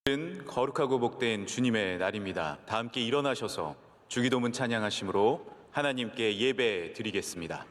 오늘은 거룩하고 복된 주님의 날입니다. 다 함께 일어나셔서 주기도문 찬양하심으로 하나님께 예배 드리겠습니다.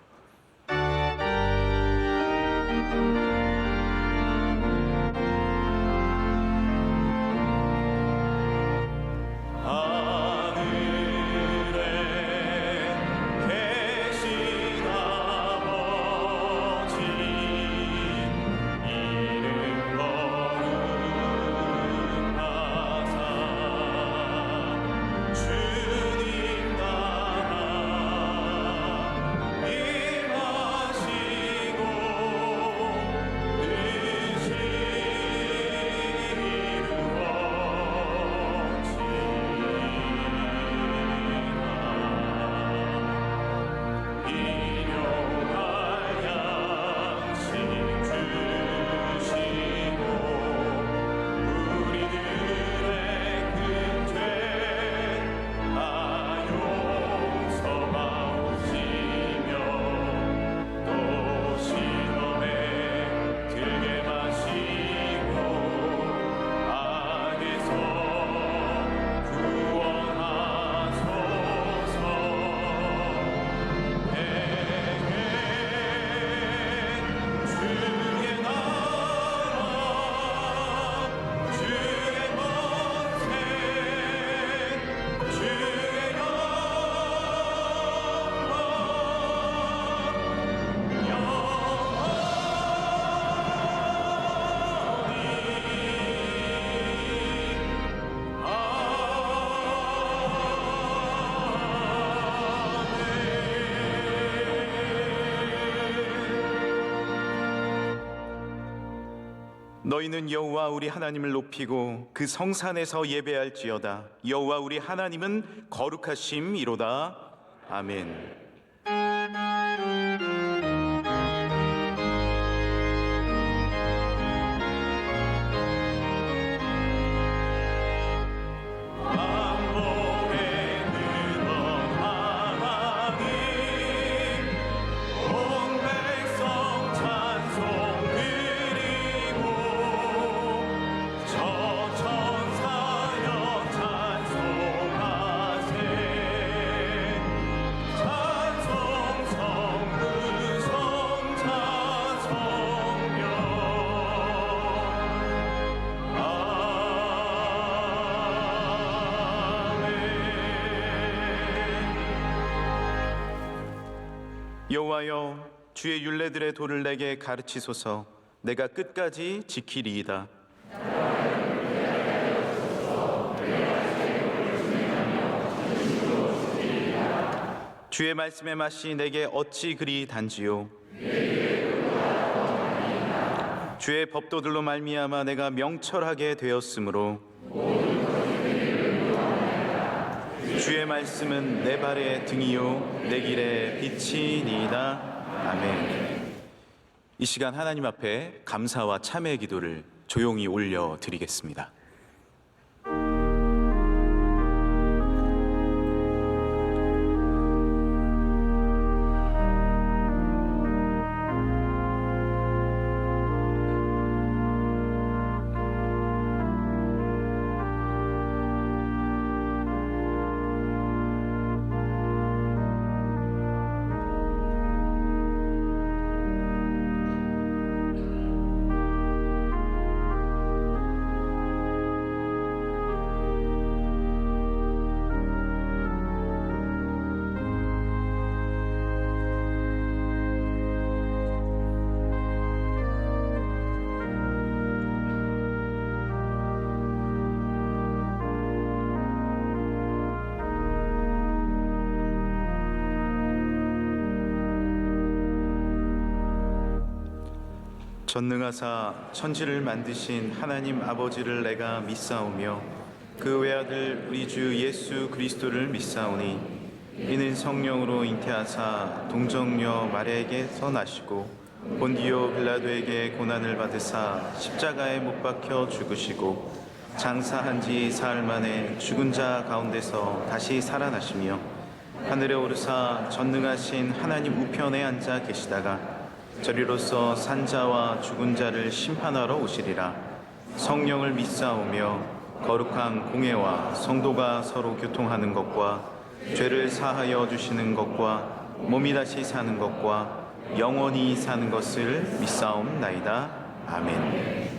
너희는 여호와 우리 하나님을 높이고 그 성산에서 예배할지어다. 여호와 우리 하나님은 거룩하심이로다. 아멘. 여호와여, 주의 율례들의 도를 내게 가르치소서. 내가 끝까지 지키리이다. 주의 말씀의 맛이 내게 어찌 그리 단지요. 주의 법도들로 말미암아 내가 명철하게 되었으므로 주의 말씀은 내 발의 등이요 내 길의 빛이니이다. 아멘. 이 시간 하나님 앞에 감사와 참회의 기도를 조용히 올려 드리겠습니다. 전능하사 천지를 만드신 하나님 아버지를 내가 믿사오며 그 외아들 우리 주 예수 그리스도를 믿사오니 이는 성령으로 잉태하사 동정녀 마리아에게서 나시고 본디오 빌라도에게 고난을 받으사 십자가에 못 박혀 죽으시고 장사한 지 사흘 만에 죽은 자 가운데서 다시 살아나시며 하늘에 오르사 전능하신 하나님 우편에 앉아 계시다가 저리로서 산자와 죽은 자를 심판하러 오시리라. 성령을 믿사오며 거룩한 공예와 성도가 서로 교통하는 것과 죄를 사하여 주시는 것과 몸이 다시 사는 것과 영원히 사는 것을 믿사옵나이다. 아멘.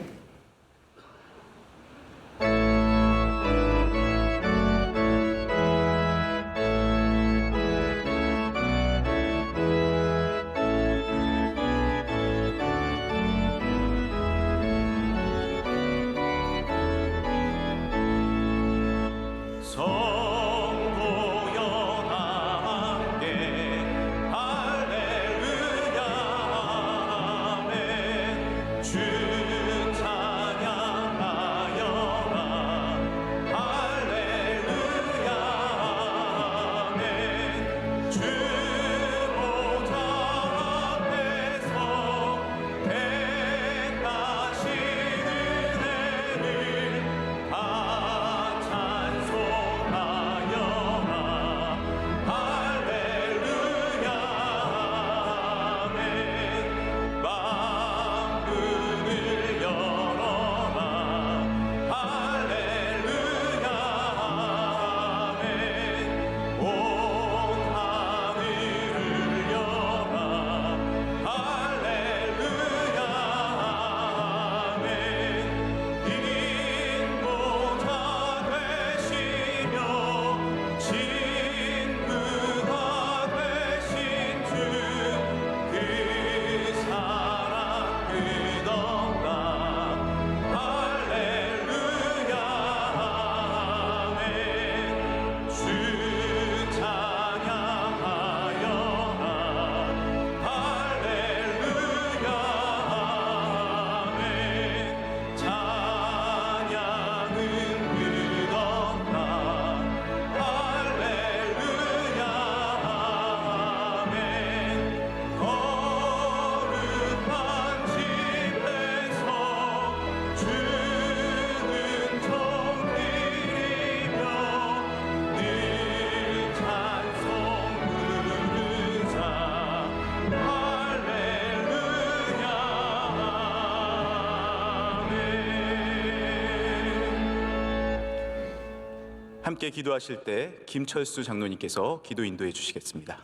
함께 기도하실 때 김철수 장로님께서 기도 인도해 주시겠습니다.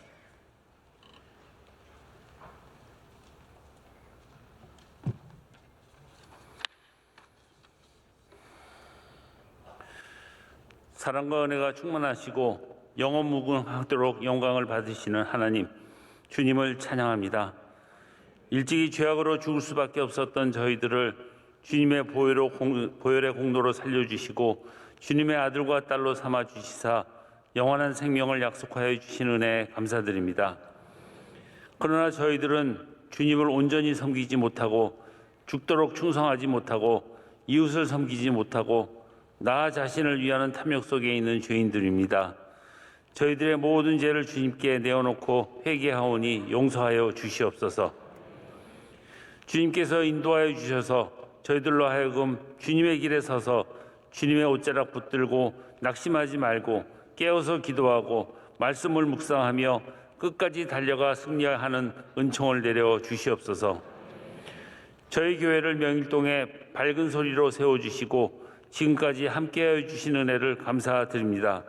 사랑과 은혜가 충만하시고 영원 무궁하도록 영광을 받으시는 하나님, 주님을 찬양합니다. 일찍이 죄악으로 죽을 수밖에 없었던 저희들을 주님의 보혈의 공로로 살려주시고 주님의 아들과 딸로 삼아주시사 영원한 생명을 약속하여 주신 은혜에 감사드립니다. 그러나 저희들은 주님을 온전히 섬기지 못하고 죽도록 충성하지 못하고 이웃을 섬기지 못하고 나 자신을 위하는 탐욕 속에 있는 죄인들입니다. 저희들의 모든 죄를 주님께 내어놓고 회개하오니 용서하여 주시옵소서. 주님께서 인도하여 주셔서 저희들로 하여금 주님의 길에 서서 주님의 옷자락 붙들고 낙심하지 말고 깨어서 기도하고 말씀을 묵상하며 끝까지 달려가 승리하는 은총을 내려 주시옵소서. 저희 교회를 명일동에 밝은 소리로 세워주시고 지금까지 함께하여 주신 은혜를 감사드립니다.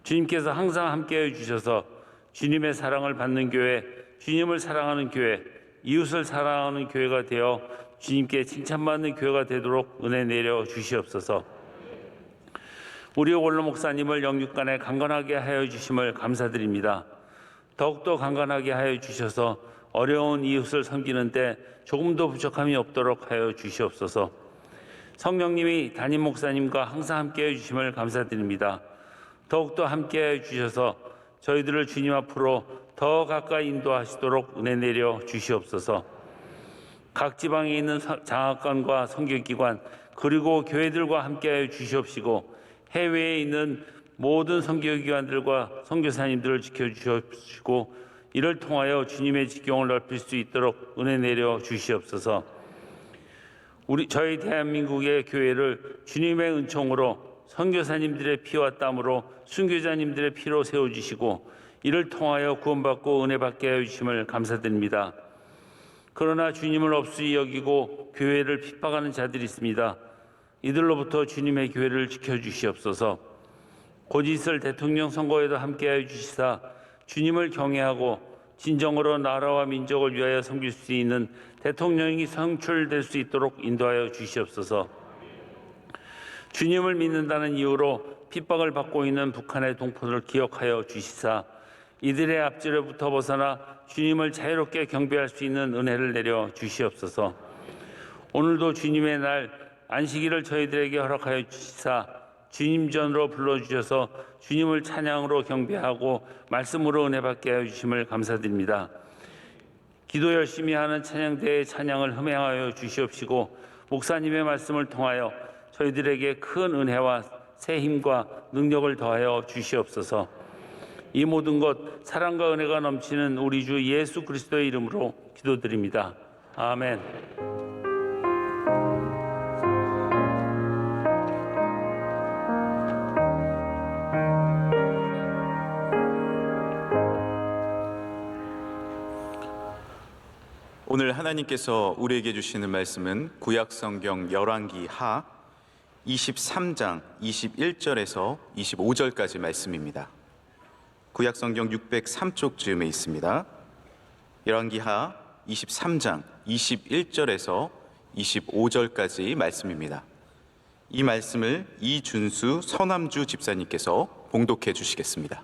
주님께서 항상 함께하여 주셔서 주님의 사랑을 받는 교회, 주님을 사랑하는 교회, 이웃을 사랑하는 교회가 되어 주님께 칭찬받는 교회가 되도록 은혜 내려 주시옵소서. 우리 원로 목사님을 영육간에 강건하게 하여 주심을 감사드립니다. 더욱더 강건하게 하여 주셔서 어려운 이웃을 섬기는 데 조금도 부족함이 없도록 하여 주시옵소서. 성령님이 담임 목사님과 항상 함께해 주심을 감사드립니다. 더욱더 함께해 주셔서 저희들을 주님 앞으로 더 가까이 인도하시도록 은혜 내려 주시옵소서. 각 지방에 있는 장학관과 선교기관 그리고 교회들과 함께해 주시옵시고 해외에 있는 모든 선교기관들과 선교사님들을 지켜주시고 이를 통하여 주님의 직경을 넓힐 수 있도록 은혜 내려 주시옵소서. 저희 대한민국의 교회를 주님의 은총으로 선교사님들의 피와 땀으로 순교자님들의 피로 세워주시고 이를 통하여 구원받고 은혜 받게 하여 주심을 감사드립니다. 그러나 주님을 없이 여기고 교회를 핍박하는 자들이 있습니다. 이들로부터 주님의 교회를 지켜주시옵소서. 곧 있을 대통령 선거에도 함께하여 주시사 주님을 경외하고 진정으로 나라와 민족을 위하여 섬길 수 있는 대통령이 선출될 수 있도록 인도하여 주시옵소서. 주님을 믿는다는 이유로 핍박을 받고 있는 북한의 동포들을 기억하여 주시사 이들의 앞지로부터 벗어나 주님을 자유롭게 경배할 수 있는 은혜를 내려 주시옵소서. 오늘도 주님의 날 안식일을 저희들에게 허락하여 주시사 주님 전으로 불러주셔서 주님을 찬양으로 경배하고 말씀으로 은혜 받게 하여 주심을 감사드립니다. 기도 열심히 하는 찬양대의 찬양을 흠행하여 주시옵시고 목사님의 말씀을 통하여 저희들에게 큰 은혜와 새 힘과 능력을 더하여 주시옵소서. 이 모든 것 사랑과 은혜가 넘치는 우리 주 예수 그리스도의 이름으로 기도드립니다. 아멘. 오늘 하나님께서 우리에게 주시는 말씀은 구약성경 열왕기 하 23장 21절에서 25절까지 말씀입니다. 구약성경 603쪽쯤에 있습니다. 열왕기 하 23장 21절에서 25절까지 말씀입니다. 이 말씀을 이준수 서남주 집사님께서 봉독해 주시겠습니다.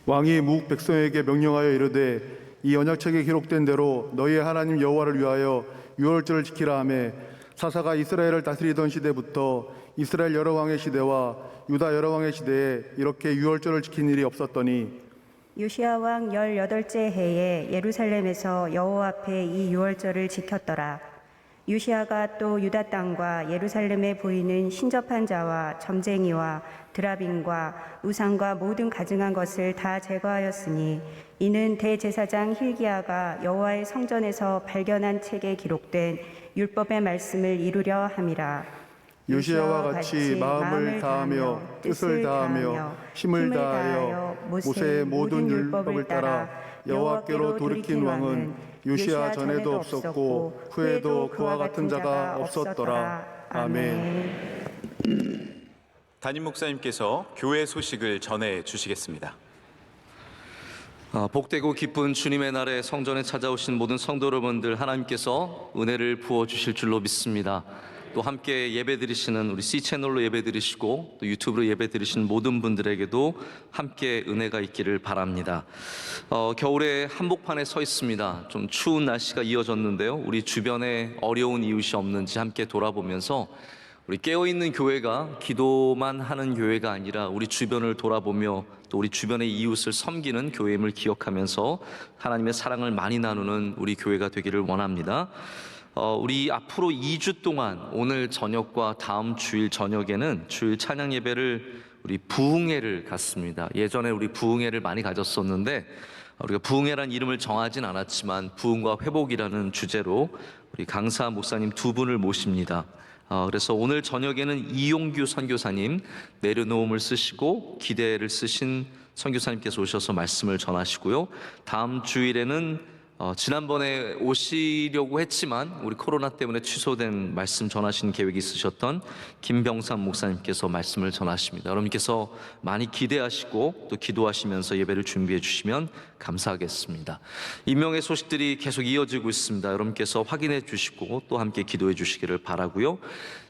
왕이 묵 백성에게 명령하여 이르되 이 언약책에 기록된 대로 너희의 하나님 여호와를 위하여 유월절을 지키라 하매 사사가 이스라엘을 다스리던 시대부터 이스라엘 여러 왕의 시대와 유다 여러 왕의 시대에 이렇게 유월절을 지킨 일이 없었더니 요시야 왕 18째 해에 예루살렘에서 여호와 앞에 이 유월절을 지켰더라. 요시야가 또 유다 땅과 예루살렘에 보이는 신접한 자와 점쟁이와 드라빈과 우상과 모든 가증한 것을 다 제거하였으니 이는 대제사장 힐기야가 여호와의 성전에서 발견한 책에 기록된 율법의 말씀을 이루려 함이라. 요시야와 같이 마음을 다하며 뜻을 다하며 힘을 다하여 모세의 모든 율법을 따라 여호와께로 돌이킨 왕은 요시야 전에도 없었고 후에도 그와 같은 자가 없었더라. 아멘. 담임 목사님께서 교회 소식을 전해 주시겠습니다. 복되고 기쁜 주님의 날에 성전에 찾아오신 모든 성도 여러분들, 하나님께서 은혜를 부어주실 줄로 믿습니다. 또 함께 예배드리시는 우리 C채널로 예배드리시고 또 유튜브로 예배드리시는 모든 분들에게도 함께 은혜가 있기를 바랍니다. 겨울에 한복판에 서 있습니다. 좀 추운 날씨가 이어졌는데요, 우리 주변에 어려운 이웃이 없는지 함께 돌아보면서 우리 깨어있는 교회가 기도만 하는 교회가 아니라 우리 주변을 돌아보며 또 우리 주변의 이웃을 섬기는 교회임을 기억하면서 하나님의 사랑을 많이 나누는 우리 교회가 되기를 원합니다. 우리 앞으로 2주 동안 오늘 저녁과 다음 주일 저녁에는 주일 찬양 예배를 우리 부흥회를 갖습니다. 예전에 우리 부흥회를 많이 가졌었는데 우리가 부흥회란 이름을 정하진 않았지만 부흥과 회복이라는 주제로 우리 강사 목사님 두 분을 모십니다. 그래서 오늘 저녁에는 이용규 선교사님 내려놓음을 쓰시고 기대를 쓰신 선교사님께서 오셔서 말씀을 전하시고요. 다음 주일에는 지난번에 오시려고 했지만 우리 코로나 때문에 취소된 말씀 전하시는 계획이 있으셨던 김병삼 목사님께서 말씀을 전하십니다. 여러분께서 많이 기대하시고 또 기도하시면서 예배를 준비해 주시면 감사하겠습니다. 임명의 소식들이 계속 이어지고 있습니다. 여러분께서 확인해 주시고 또 함께 기도해 주시기를 바라고요.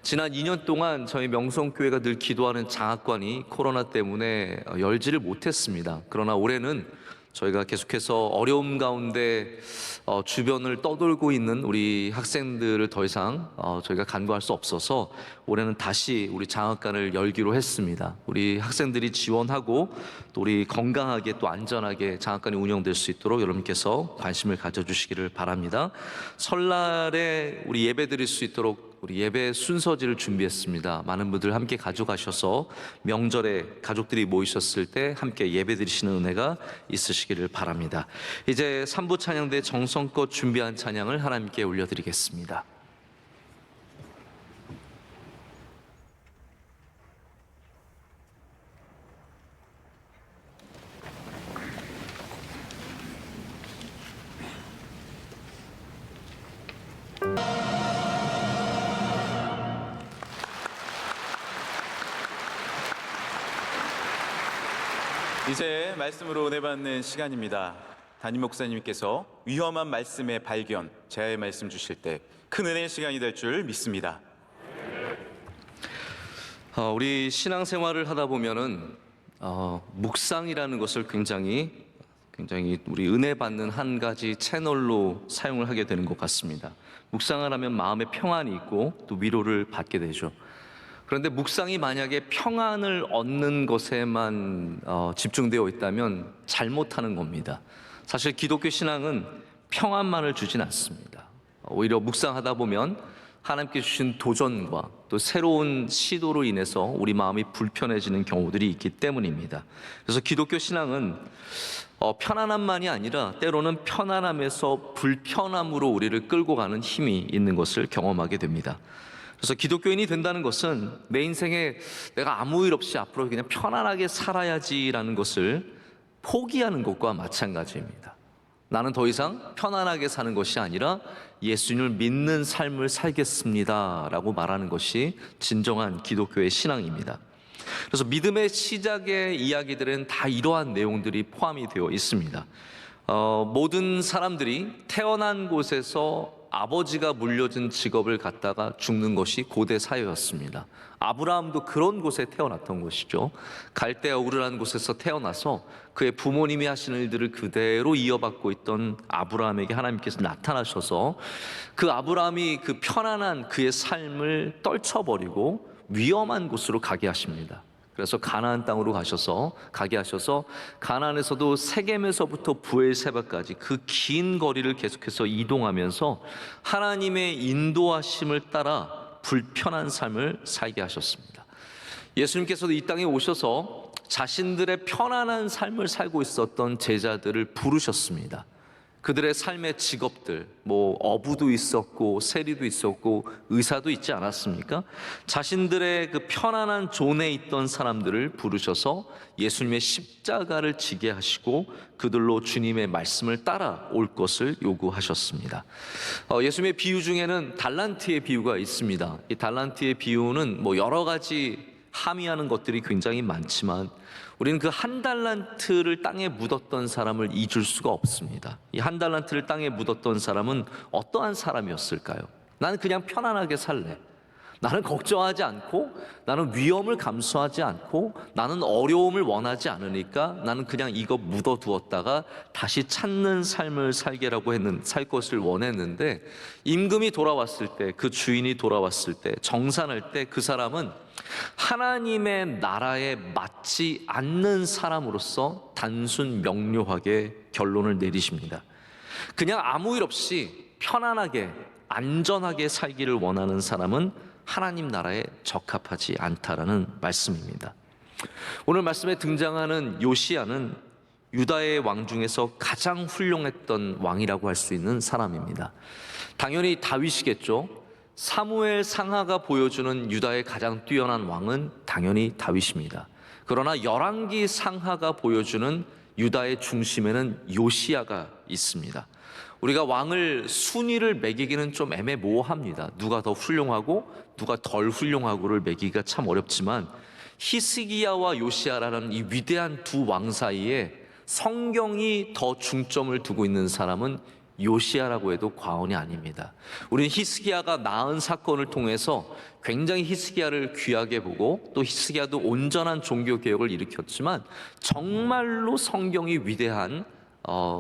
지난 2년 동안 저희 명성교회가 늘 기도하는 장학관이 코로나 때문에 열지를 못했습니다. 그러나 올해는 저희가 계속해서 어려움 가운데 주변을 떠돌고 있는 우리 학생들을 더 이상 저희가 간과할 수 없어서 올해는 다시 우리 장학관을 열기로 했습니다. 우리 학생들이 지원하고 또 우리 건강하게 또 안전하게 장학관이 운영될 수 있도록 여러분께서 관심을 가져주시기를 바랍니다. 설날에 우리 예배 드릴 수 있도록 우리 예배 순서지를 준비했습니다. 많은 분들 함께 가져가셔서 명절에 가족들이 모이셨을 때 함께 예배 드리시는 은혜가 있으시기를 바랍니다. 이제 3부 찬양대 정성껏 준비한 찬양을 하나님께 올려드리겠습니다. 이제 말씀으로 은혜 받는 시간입니다. 담임 목사님께서 위험한 말씀의 발견, 제아의 말씀 주실 때 큰 은혜의 시간이 될 줄 믿습니다. 우리 신앙생활을 하다 보면은 묵상이라는 것을 굉장히 우리 은혜 받는 한 가지 채널로 사용을 하게 되는 것 같습니다. 묵상을 하면 마음에 평안이 있고 또 위로를 받게 되죠. 그런데 묵상이 만약에 평안을 얻는 것에만 집중되어 있다면 잘못하는 겁니다. 사실 기독교 신앙은 평안만을 주진 않습니다. 오히려 묵상하다 보면 하나님께 주신 도전과 또 새로운 시도로 인해서 우리 마음이 불편해지는 경우들이 있기 때문입니다. 그래서 기독교 신앙은 편안함만이 아니라 때로는 편안함에서 불편함으로 우리를 끌고 가는 힘이 있는 것을 경험하게 됩니다. 그래서 기독교인이 된다는 것은 내 인생에 내가 아무 일 없이 앞으로 그냥 편안하게 살아야지라는 것을 포기하는 것과 마찬가지입니다. 나는 더 이상 편안하게 사는 것이 아니라 예수님을 믿는 삶을 살겠습니다 라고 말하는 것이 진정한 기독교의 신앙입니다. 그래서 믿음의 시작의 이야기들은 다 이러한 내용들이 포함이 되어 있습니다. 모든 사람들이 태어난 곳에서 아버지가 물려준 직업을 갖다가 죽는 것이 고대 사회였습니다. 아브라함도 그런 곳에 태어났던 것이죠. 갈대아 우르라는 곳에서 태어나서 그의 부모님이 하시는 일들을 그대로 이어받고 있던 아브라함에게 하나님께서 나타나셔서 그 아브라함이 그 편안한 그의 삶을 떨쳐버리고 위험한 곳으로 가게 하십니다. 그래서 가나안 땅으로 가게 하셔서 가나안에서도 세겜에서부터 브엘세바까지 그 긴 거리를 계속해서 이동하면서 하나님의 인도하심을 따라 불편한 삶을 살게 하셨습니다. 예수님께서도 이 땅에 오셔서 자신들의 편안한 삶을 살고 있었던 제자들을 부르셨습니다. 그들의 삶의 직업들, 어부도 있었고 세리도 있었고 의사도 있지 않았습니까? 자신들의 그 편안한 존에 있던 사람들을 부르셔서 예수님의 십자가를 지게 하시고 그들로 주님의 말씀을 따라올 것을 요구하셨습니다. 예수님의 비유 중에는 달란트의 비유가 있습니다. 이 달란트의 비유는 여러 가지 함의하는 것들이 굉장히 많지만 우리는 그 한 달란트를 땅에 묻었던 사람을 잊을 수가 없습니다. 이 한 달란트를 땅에 묻었던 사람은 어떠한 사람이었을까요? 나는 그냥 편안하게 살래. 나는 걱정하지 않고, 나는 위험을 감수하지 않고, 나는 어려움을 원하지 않으니까 나는 그냥 이거 묻어두었다가 다시 찾는 삶을 살 것을 원했는데, 임금이 돌아왔을 때, 그 주인이 돌아왔을 때, 정산할 때 그 사람은 하나님의 나라에 맞지 않는 사람으로서 단순 명료하게 결론을 내리십니다. 그냥 아무 일 없이 편안하게 안전하게 살기를 원하는 사람은 하나님 나라에 적합하지 않다라는 말씀입니다. 오늘 말씀에 등장하는 요시야는 유다의 왕 중에서 가장 훌륭했던 왕이라고 할 수 있는 사람입니다. 당연히 다윗이겠죠. 사무엘 상하가 보여주는 유다의 가장 뛰어난 왕은 당연히 다윗입니다. 그러나 열왕기 상하가 보여주는 유다의 중심에는 요시야가 있습니다. 우리가 왕을 순위를 매기기는 좀 애매모호합니다. 누가 더 훌륭하고 누가 덜 훌륭하고를 매기기가 참 어렵지만 히스기야와 요시야라는 이 위대한 두 왕 사이에 성경이 더 중점을 두고 있는 사람은 요시야라고 해도 과언이 아닙니다. 우리는 히스기야가 낳은 사건을 통해서 굉장히 히스기야를 귀하게 보고 또 히스기야도 온전한 종교개혁을 일으켰지만 정말로 성경이 위대한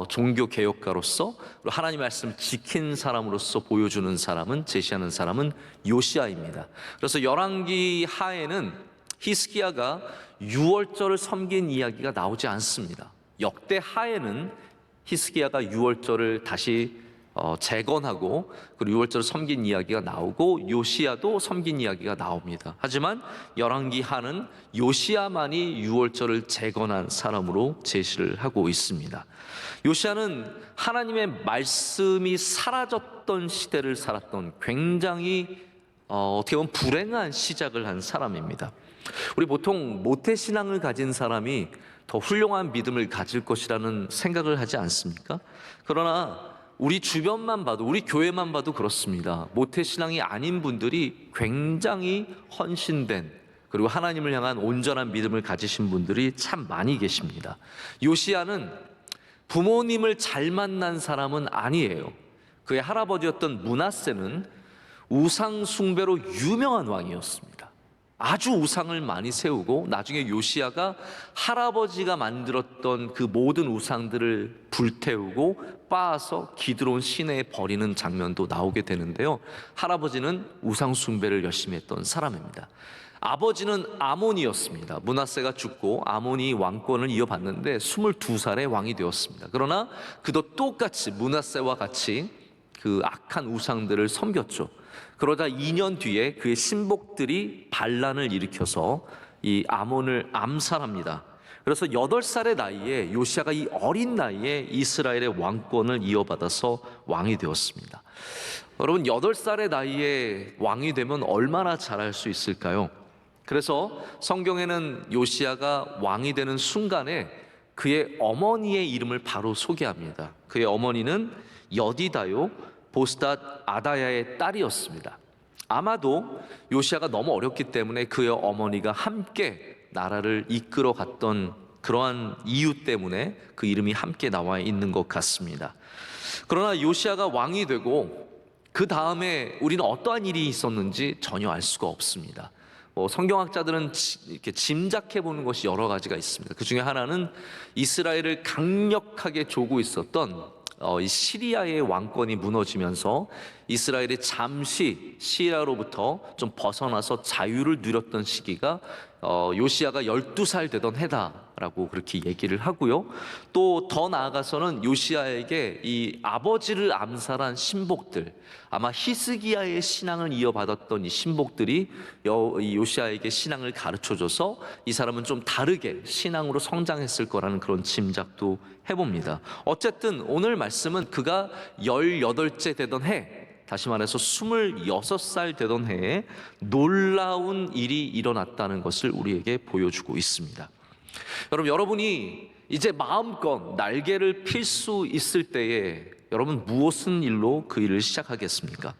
종교개혁가로서 하나님의 말씀을 지킨 사람으로서 보여주는 사람은 제시하는 사람은 요시야입니다. 그래서 열왕기 하에는 히스기야가 유월절을 섬긴 이야기가 나오지 않습니다. 역대 하에는 히스기야가 유월절을 다시 재건하고 그리고 유월절을 섬긴 이야기가 나오고 요시야도 섬긴 이야기가 나옵니다. 하지만 열왕기 하는 요시야만이 유월절을 재건한 사람으로 제시를 하고 있습니다. 요시야는 하나님의 말씀이 사라졌던 시대를 살았던 굉장히 어떻게 보면 불행한 시작을 한 사람입니다. 우리 보통 모태신앙을 가진 사람이 더 훌륭한 믿음을 가질 것이라는 생각을 하지 않습니까? 그러나 우리 주변만 봐도, 우리 교회만 봐도 그렇습니다. 모태신앙이 아닌 분들이 굉장히 헌신된, 그리고 하나님을 향한 온전한 믿음을 가지신 분들이 참 많이 계십니다. 요시야는 부모님을 잘 만난 사람은 아니에요. 그의 할아버지였던 므낫세는 우상 숭배로 유명한 왕이었습니다. 아주 우상을 많이 세우고 나중에 요시야가 할아버지가 만들었던 그 모든 우상들을 불태우고 빻아서 기드론 시내에 버리는 장면도 나오게 되는데요. 할아버지는 우상 숭배를 열심히 했던 사람입니다. 아버지는 아몬이었습니다. 므낫세가 죽고 아몬이 왕권을 이어받는데 22살에 왕이 되었습니다. 그러나 그도 똑같이 므낫세와 같이 그 악한 우상들을 섬겼죠. 그러다 2년 뒤에 그의 신복들이 반란을 일으켜서 이 아몬을 암살합니다. 그래서 8살의 나이에 요시야가 이 어린 나이에 이스라엘의 왕권을 이어받아서 왕이 되었습니다. 여러분, 8살의 나이에 왕이 되면 얼마나 잘할 수 있을까요? 그래서 성경에는 요시야가 왕이 되는 순간에 그의 어머니의 이름을 바로 소개합니다. 그의 어머니는 여디다요 보스닷 아다야의 딸이었습니다. 아마도 요시야가 너무 어렸기 때문에 그의 어머니가 함께 나라를 이끌어 갔던 그러한 이유 때문에 그 이름이 함께 나와 있는 것 같습니다. 그러나 요시야가 왕이 되고 그 다음에 우리는 어떠한 일이 있었는지 전혀 알 수가 없습니다. 성경학자들은 이렇게 짐작해 보는 것이 여러 가지가 있습니다. 그 중에 하나는 이스라엘을 강력하게 조고 있었던 이 시리아의 왕권이 무너지면서 이스라엘이 잠시 시리아로부터 좀 벗어나서 자유를 누렸던 시기가 요시야가 12살 되던 해다라고 그렇게 얘기를 하고요. 또 더 나아가서는 요시야에게 이 아버지를 암살한 신복들, 아마 히스기야의 신앙을 이어받았던 이 신복들이 이 요시야에게 신앙을 가르쳐줘서 이 사람은 좀 다르게 신앙으로 성장했을 거라는 그런 짐작도 해봅니다. 어쨌든 오늘 말씀은 그가 18째 되던 해, 다시 말해서 26살 되던 해에 놀라운 일이 일어났다는 것을 우리에게 보여주고 있습니다. 여러분이 이제 마음껏 날개를 필 수 있을 때에 여러분 무엇은 일로 그 일을 시작하겠습니까?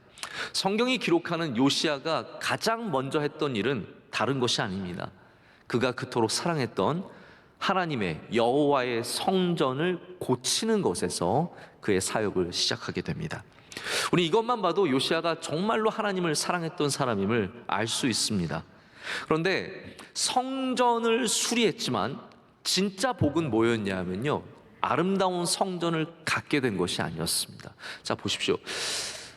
성경이 기록하는 요시야가 가장 먼저 했던 일은 다른 것이 아닙니다. 그가 그토록 사랑했던 하나님의 여호와의 성전을 고치는 것에서 그의 사역을 시작하게 됩니다. 우리 이것만 봐도 요시야가 정말로 하나님을 사랑했던 사람임을 알 수 있습니다. 그런데 성전을 수리했지만 진짜 복은 뭐였냐면요, 아름다운 성전을 갖게 된 것이 아니었습니다. 자, 보십시오.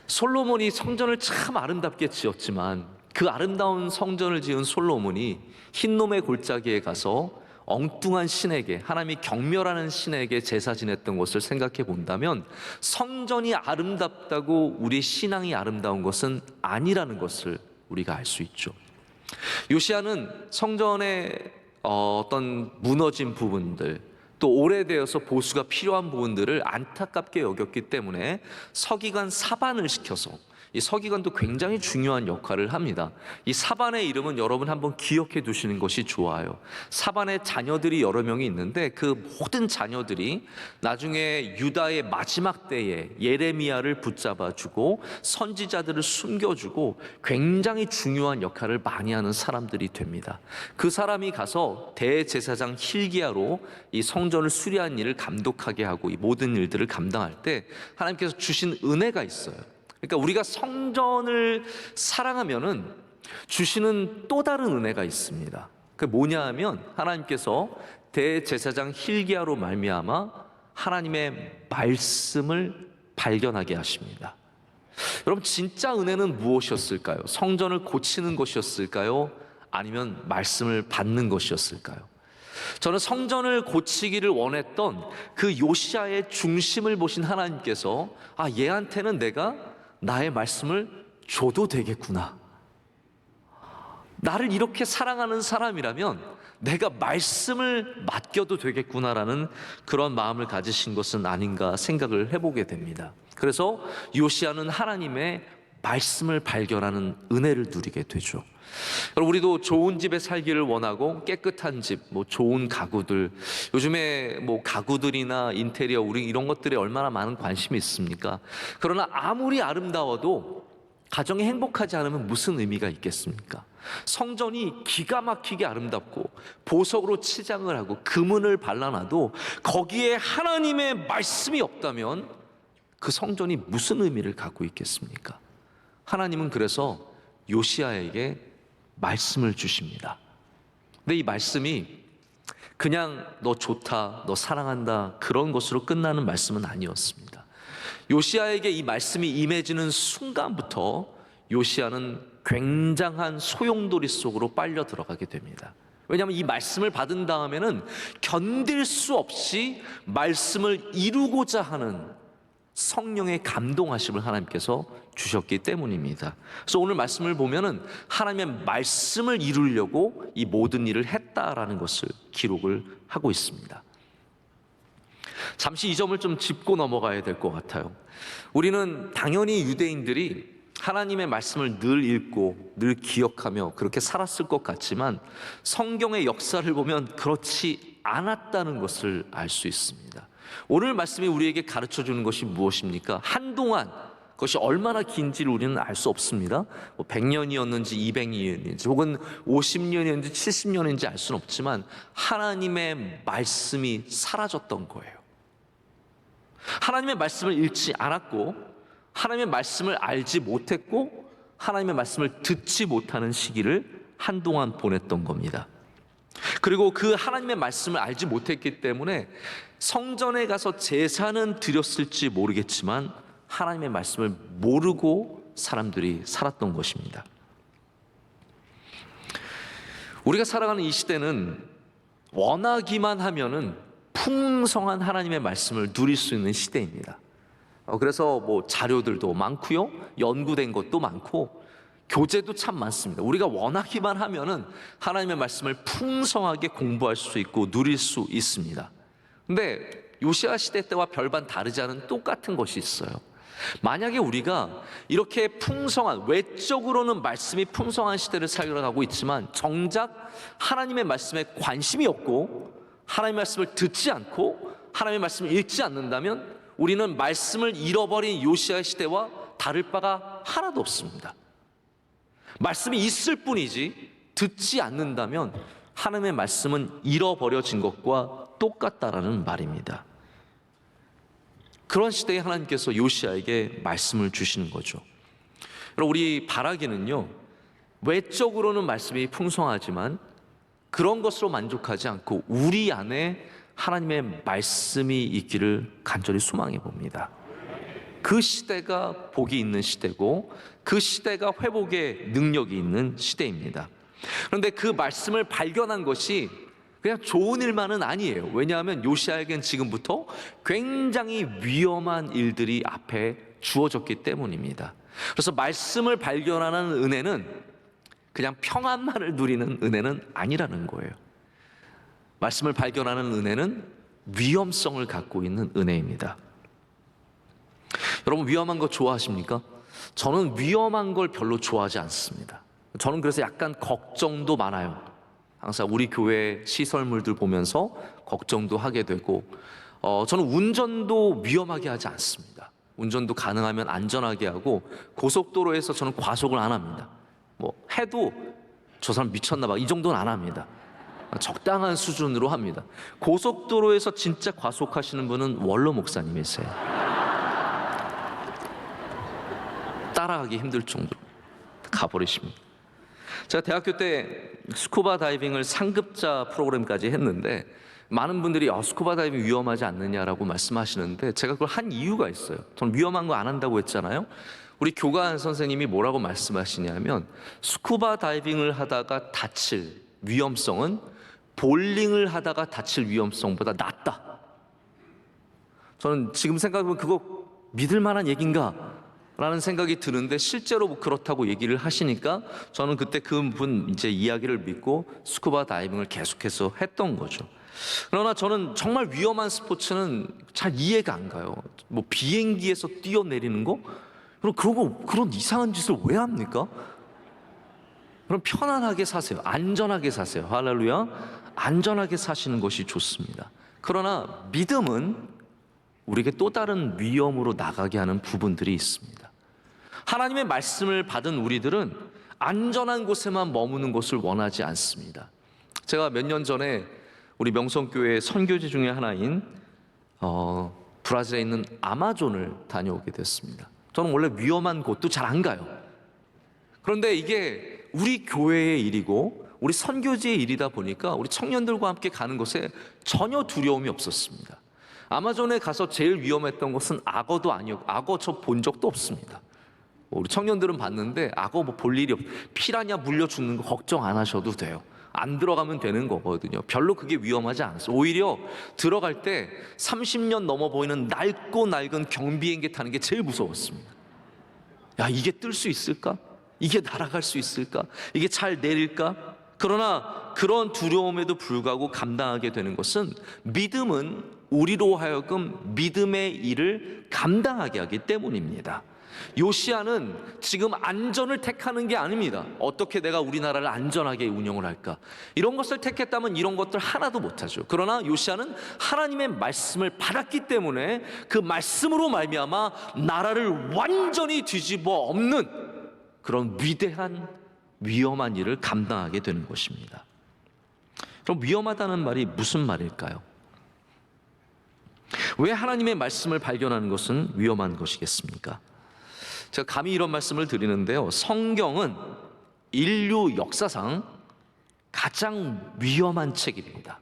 솔로몬이 성전을 참 아름답게 지었지만 그 아름다운 성전을 지은 솔로몬이 흰놈의 골짜기에 가서 엉뚱한 신에게, 하나님이 경멸하는 신에게 제사 지냈던 것을 생각해 본다면 성전이 아름답다고 우리 신앙이 아름다운 것은 아니라는 것을 우리가 알 수 있죠. 요시야는 성전의 어떤 무너진 부분들, 또 오래되어서 보수가 필요한 부분들을 안타깝게 여겼기 때문에 서기관 사반을 시켜서, 이 서기관도 굉장히 중요한 역할을 합니다. 이 사반의 이름은 여러분 한번 기억해 두시는 것이 좋아요. 사반의 자녀들이 여러 명이 있는데 그 모든 자녀들이 나중에 유다의 마지막 때에 예레미야를 붙잡아주고 선지자들을 숨겨주고 굉장히 중요한 역할을 많이 하는 사람들이 됩니다. 그 사람이 가서 대제사장 힐기야로 이 성전을 수리한 일을 감독하게 하고 이 모든 일들을 감당할 때 하나님께서 주신 은혜가 있어요. 그러니까 우리가 성전을 사랑하면은 주시는 또 다른 은혜가 있습니다. 그게 뭐냐 하면 하나님께서 대제사장 힐기야로 말미암아 하나님의 말씀을 발견하게 하십니다. 여러분, 진짜 은혜는 무엇이었을까요? 성전을 고치는 것이었을까요? 아니면 말씀을 받는 것이었을까요? 저는 성전을 고치기를 원했던 그 요시야의 중심을 보신 하나님께서 얘한테는 내가 나의 말씀을 줘도 되겠구나, 나를 이렇게 사랑하는 사람이라면 내가 말씀을 맡겨도 되겠구나라는 그런 마음을 가지신 것은 아닌가 생각을 해보게 됩니다. 그래서 요시야는 하나님의 말씀을 발견하는 은혜를 누리게 되죠. 여러분, 우리도 좋은 집에 살기를 원하고 깨끗한 집, 좋은 가구들, 요즘에 가구들이나 인테리어, 우리 이런 것들에 얼마나 많은 관심이 있습니까? 그러나 아무리 아름다워도 가정이 행복하지 않으면 무슨 의미가 있겠습니까? 성전이 기가 막히게 아름답고 보석으로 치장을 하고 금은을 발라놔도 거기에 하나님의 말씀이 없다면 그 성전이 무슨 의미를 갖고 있겠습니까? 하나님은 그래서 요시야에게 말씀을 주십니다. 근데 이 말씀이 그냥 너 좋다, 너 사랑한다 그런 것으로 끝나는 말씀은 아니었습니다. 요시야에게 이 말씀이 임해지는 순간부터 요시야는 굉장한 소용돌이 속으로 빨려 들어가게 됩니다. 왜냐하면 이 말씀을 받은 다음에는 견딜 수 없이 말씀을 이루고자 하는 성령의 감동하심을 하나님께서 주셨기 때문입니다. 그래서 오늘 말씀을 보면은 하나님의 말씀을 이루려고 이 모든 일을 했다라는 것을 기록을 하고 있습니다. 잠시 이 점을 좀 짚고 넘어가야 될 것 같아요. 우리는 당연히 유대인들이 하나님의 말씀을 늘 읽고 늘 기억하며 그렇게 살았을 것 같지만 성경의 역사를 보면 그렇지 않았다는 것을 알 수 있습니다. 오늘 말씀이 우리에게 가르쳐 주는 것이 무엇입니까? 한동안 그것이 얼마나 긴지를 우리는 알 수 없습니다. 100년이었는지 200년이었는지 혹은 50년이었는지 70년인지 알 수는 없지만 하나님의 말씀이 사라졌던 거예요. 하나님의 말씀을 읽지 않았고 하나님의 말씀을 알지 못했고 하나님의 말씀을 듣지 못하는 시기를 한동안 보냈던 겁니다. 그리고 그 하나님의 말씀을 알지 못했기 때문에 성전에 가서 제사는 드렸을지 모르겠지만 하나님의 말씀을 모르고 사람들이 살았던 것입니다. 우리가 살아가는 이 시대는 원하기만 하면은 풍성한 하나님의 말씀을 누릴 수 있는 시대입니다. 그래서 뭐 자료들도 많고요, 연구된 것도 많고 교재도 참 많습니다. 우리가 원하기만 하면은 하나님의 말씀을 풍성하게 공부할 수 있고 누릴 수 있습니다. 근데 요시야 시대 때와 별반 다르지 않은 똑같은 것이 있어요. 만약에 우리가 이렇게 풍성한, 외적으로는 말씀이 풍성한 시대를 살아가고 있지만 정작 하나님의 말씀에 관심이 없고 하나님의 말씀을 듣지 않고 하나님의 말씀을 읽지 않는다면 우리는 말씀을 잃어버린 요시야 시대와 다를 바가 하나도 없습니다. 말씀이 있을 뿐이지 듣지 않는다면 하나님의 말씀은 잃어버려진 것과 똑같다라는 말입니다. 그런 시대에 하나님께서 요시야에게 말씀을 주시는 거죠. 여러분, 우리 바라기는요, 외적으로는 말씀이 풍성하지만 그런 것으로 만족하지 않고 우리 안에 하나님의 말씀이 있기를 간절히 소망해 봅니다. 그 시대가 복이 있는 시대고 그 시대가 회복의 능력이 있는 시대입니다. 그런데 그 말씀을 발견한 것이 그냥 좋은 일만은 아니에요. 왜냐하면 요시야에겐 지금부터 굉장히 위험한 일들이 앞에 주어졌기 때문입니다. 그래서 말씀을 발견하는 은혜는 그냥 평안만을 누리는 은혜는 아니라는 거예요. 말씀을 발견하는 은혜는 위험성을 갖고 있는 은혜입니다. 여러분, 위험한 거 좋아하십니까? 저는 위험한 걸 별로 좋아하지 않습니다. 저는 그래서 약간 걱정도 많아요. 항상 우리 교회 시설물들 보면서 걱정도 하게 되고, 저는 운전도 위험하게 하지 않습니다. 운전도 가능하면 안전하게 하고, 고속도로에서 저는 과속을 안 합니다. 뭐 해도 저 사람 미쳤나 봐, 이 정도는 안 합니다. 적당한 수준으로 합니다. 고속도로에서 진짜 과속하시는 분은 원로 목사님이세요. 따라가기 힘들 정도로 가버리십니다. 제가 대학교 때 스쿠버 다이빙을 상급자 프로그램까지 했는데 많은 분들이 스쿠버 다이빙 위험하지 않느냐라고 말씀하시는데 제가 그걸 한 이유가 있어요. 저는 위험한 거 안 한다고 했잖아요. 우리 교관 선생님이 뭐라고 말씀하시냐면 스쿠버 다이빙을 하다가 다칠 위험성은 볼링을 하다가 다칠 위험성보다 낮다. 저는 지금 생각해보면 그거 믿을 만한 얘기인가? 라는 생각이 드는데 실제로 그렇다고 얘기를 하시니까 저는 그때 그분 이제 이야기를 믿고 스쿠버 다이빙을 계속해서 했던 거죠. 그러나 저는 정말 위험한 스포츠는 잘 이해가 안 가요. 뭐 비행기에서 뛰어내리는 거? 그러고 그런 이상한 짓을 왜 합니까? 그럼 편안하게 사세요. 안전하게 사세요. 할렐루야. 안전하게 사시는 것이 좋습니다. 그러나 믿음은 우리에게 또 다른 위험으로 나가게 하는 부분들이 있습니다. 하나님의 말씀을 받은 우리들은 안전한 곳에만 머무는 것을 원하지 않습니다. 제가 몇 년 전에 우리 명성교회 선교지 중에 하나인 브라질에 있는 아마존을 다녀오게 됐습니다. 저는 원래 위험한 곳도 잘 안 가요. 그런데 이게 우리 교회의 일이고 우리 선교지의 일이다 보니까 우리 청년들과 함께 가는 것에 전혀 두려움이 없었습니다. 아마존에 가서 제일 위험했던 것은 악어도 아니었고, 악어 저 본 적도 없습니다. 우리 청년들은 봤는데 악어 뭐 볼 일이 피라냐 물려 죽는 거 걱정 안 하셔도 돼요. 안 들어가면 되는 거거든요. 별로 그게 위험하지 않았어요. 오히려 들어갈 때 30년 넘어 보이는 낡고 낡은 경비행기 타는 게 제일 무서웠습니다. 야, 이게 뜰 수 있을까? 이게 날아갈 수 있을까? 이게 잘 내릴까? 그러나 그런 두려움에도 불구하고 감당하게 되는 것은, 믿음은 우리로 하여금 믿음의 일을 감당하게 하기 때문입니다. 요시야는 지금 안전을 택하는 게 아닙니다. 어떻게 내가 우리나라를 안전하게 운영을 할까? 이런 것을 택했다면 이런 것들 하나도 못하죠. 그러나 요시야는 하나님의 말씀을 받았기 때문에 그 말씀으로 말미암아 나라를 완전히 뒤집어 엎는 그런 위대한 위험한 일을 감당하게 되는 것입니다. 그럼 위험하다는 말이 무슨 말일까요? 왜 하나님의 말씀을 발견하는 것은 위험한 것이겠습니까? 제가 감히 이런 말씀을 드리는데요, 성경은 인류 역사상 가장 위험한 책입니다.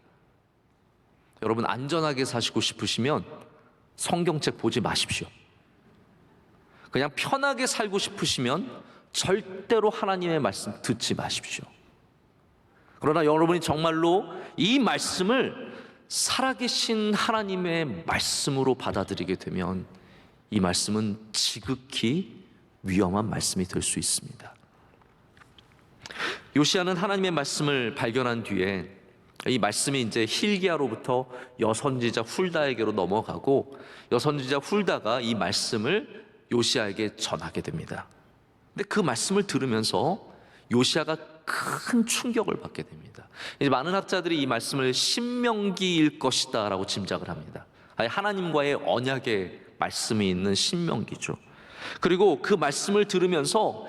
여러분, 안전하게 사시고 싶으시면 성경책 보지 마십시오. 그냥 편하게 살고 싶으시면 절대로 하나님의 말씀 듣지 마십시오. 그러나 여러분이 정말로 이 말씀을 살아계신 하나님의 말씀으로 받아들이게 되면 이 말씀은 지극히 위험한 말씀이 될 수 있습니다. 요시야는 하나님의 말씀을 발견한 뒤에 이 말씀이 이제 hil기야로부터 여선지자 훌다에게로 넘어가고, 여선지자 훌다가 이 말씀을 요시야에게 전하게 됩니다. 근데 그 말씀을 들으면서 요시야가 큰 충격을 받게 됩니다. 이제 많은 학자들이 이 말씀을 신명기일 것이다 라고 짐작을 합니다. 아니, 하나님과의 언약의 말씀이 있는 신명기죠. 그리고 그 말씀을 들으면서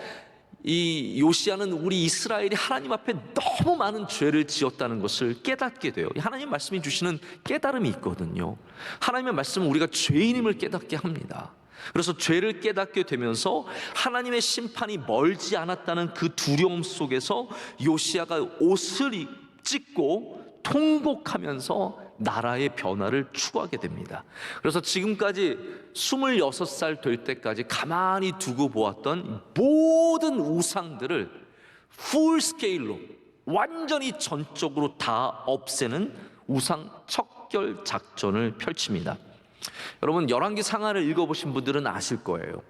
이 요시야는 우리 이스라엘이 하나님 앞에 너무 많은 죄를 지었다는 것을 깨닫게 돼요. 하나님 말씀이 주시는 깨달음이 있거든요. 하나님의 말씀은 우리가 죄인임을 깨닫게 합니다. 그래서 죄를 깨닫게 되면서 하나님의 심판이 멀지 않았다는 그 두려움 속에서 요시야가 옷을 찢고 통곡하면서 나라의 변화를 추구하게 됩니다. 그래서 지금까지 26살 될 때까지 가만히 두고 보았던 모든 우상들을 풀 스케일로 완전히 전적으로 다 없애는 우상 척결 작전을 펼칩니다. 여러분, 열왕기 상하를 읽어보신 분들은 아실 거예요.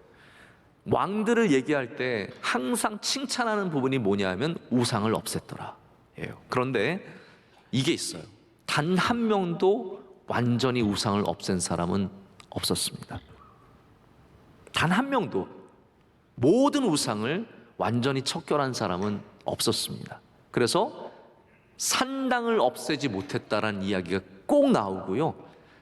왕들을 얘기할 때 항상 칭찬하는 부분이 뭐냐 하면 우상을 없앴더라 예요. 그런데 이게 있어요. 단 한 명도 완전히 우상을 없앤 사람은 없었습니다. 단 한 명도 모든 우상을 완전히 척결한 사람은 없었습니다. 그래서 산당을 없애지 못했다라는 이야기가 꼭 나오고요,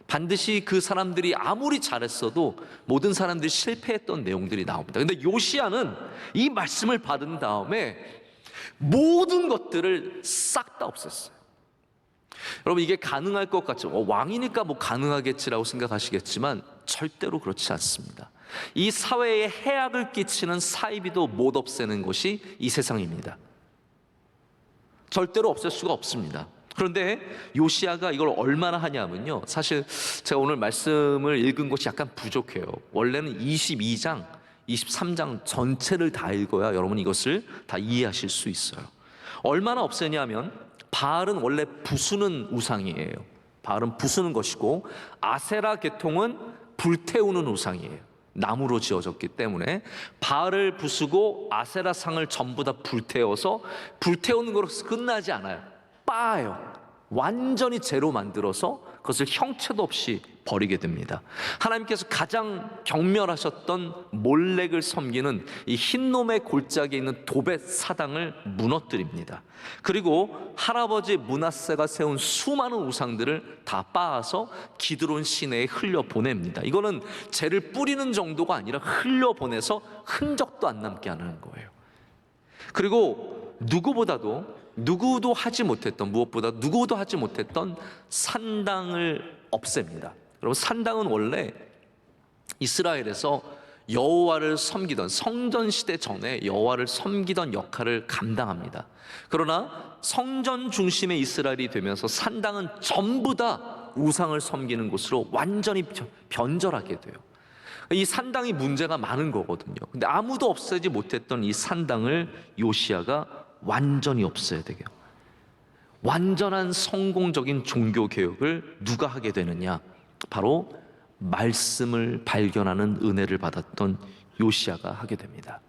반드시 그 사람들이 아무리 잘했어도 모든 사람들이 실패했던 내용들이 나옵니다. 근데 요시야는 이 말씀을 받은 다음에 모든 것들을 싹 다 없앴어요. 여러분, 이게 가능할 것 같죠? 왕이니까 뭐 가능하겠지라고 생각하시겠지만 절대로 그렇지 않습니다. 이 사회에 해악을 끼치는 사이비도 못 없애는 것이 이 세상입니다. 절대로 없앨 수가 없습니다. 그런데 요시야가 이걸 얼마나 하냐면요, 사실 제가 오늘 말씀을 읽은 것이 약간 부족해요. 원래는 22장, 23장 전체를 다 읽어야 여러분 이것을 다 이해하실 수 있어요. 얼마나 없애냐면, 바알은 원래 부수는 우상이에요. 바알은 부수는 것이고, 아세라 계통은 불태우는 우상이에요. 나무로 지어졌기 때문에 바알을 부수고 아세라 상을 전부 다 불태워서, 불태우는 것으로 끝나지 않아요. 빻아요. 완전히 재로 만들어서 그것을 형체도 없이 버리게 됩니다. 하나님께서 가장 경멸하셨던 몰렉을 섬기는 이 흰놈의 골짜기에 있는 도벳 사당을 무너뜨립니다. 그리고 할아버지 므낫세가 세운 수많은 우상들을 다 빻아서 기드론 시내에 흘려보냅니다. 이거는 죄를 뿌리는 정도가 아니라 흘려보내서 흔적도 안 남게 하는 거예요. 그리고 누구도 하지 못했던, 무엇보다 누구도 하지 못했던 산당을 없앱니다. 여러분, 산당은 원래 이스라엘에서 여호와를 섬기던, 성전 시대 전에 여호와를 섬기던 역할을 감당합니다. 그러나 성전 중심의 이스라엘이 되면서 산당은 전부 다 우상을 섬기는 곳으로 완전히 변절하게 돼요. 이 산당이 문제가 많은 거거든요. 근데 아무도 없애지 못했던 이 산당을 요시야가 완전히 없애야 돼요. 완전한 성공적인 종교 개혁을 누가 하게 되느냐? 바로 말씀을 발견하는 은혜를 받았던 요시야가 하게 됩니다.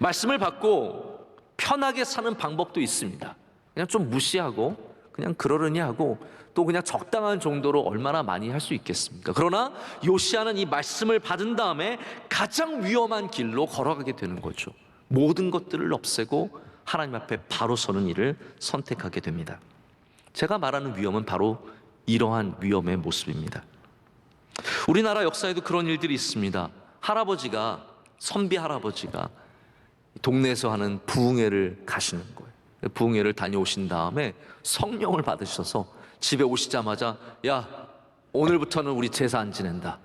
말씀을 받고 편하게 사는 방법도 있습니다. 그냥 좀 무시하고 그냥 그러려니 하고 또 그냥 적당한 정도로 얼마나 많이 할 수 있겠습니까? 그러나 요시야는 이 말씀을 받은 다음에 가장 위험한 길로 걸어가게 되는 거죠. 모든 것들을 없애고 하나님 앞에 바로 서는 일을 선택하게 됩니다. 제가 말하는 위험은 바로 이러한 위험의 모습입니다. 우리나라 역사에도 그런 일들이 있습니다. 선비 할아버지가 동네에서 하는 부흥회를 가시는 거예요. 부흥회를 다녀오신 다음에 성령을 받으셔서 집에 오시자마자, 야, 오늘부터는 우리 제사 안 지낸다.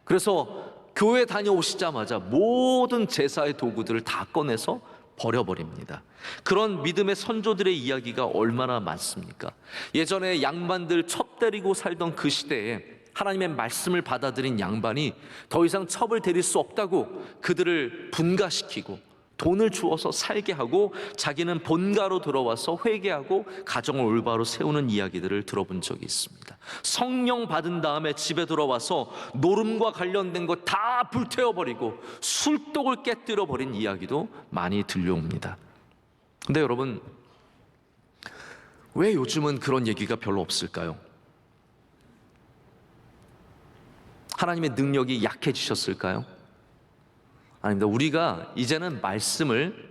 그래서 교회 다녀오시자마자 모든 제사의 도구들을 다 꺼내서 버려버립니다. 그런 믿음의 선조들의 이야기가 얼마나 많습니까? 예전에 양반들 첩 때리고 살던 그 시대에 하나님의 말씀을 받아들인 양반이 더 이상 첩을 때릴 수 없다고 그들을 분가시키고 돈을 주어서 살게 하고 자기는 본가로 들어와서 회개하고 가정을 올바로 세우는 이야기들을 들어본 적이 있습니다. 성령 받은 다음에 집에 들어와서 노름과 관련된 거 다 불태워버리고 술독을 깨뜨려버린 이야기도 많이 들려옵니다. 근데 여러분, 왜 요즘은 그런 얘기가 별로 없을까요? 하나님의 능력이 약해지셨을까요? 아닙니다. 우리가 이제는 말씀을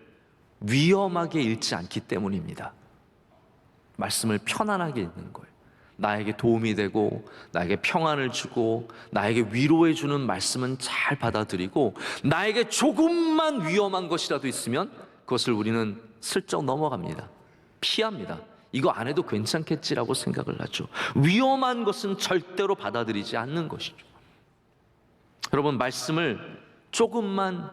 위험하게 읽지 않기 때문입니다. 말씀을 편안하게 읽는 거예요. 나에게 도움이 되고 나에게 평안을 주고 나에게 위로해 주는 말씀은 잘 받아들이고, 나에게 조금만 위험한 것이라도 있으면 그것을 우리는 슬쩍 넘어갑니다. 피합니다. 이거 안 해도 괜찮겠지라고 생각을 하죠. 위험한 것은 절대로 받아들이지 않는 것이죠. 여러분, 말씀을 조금만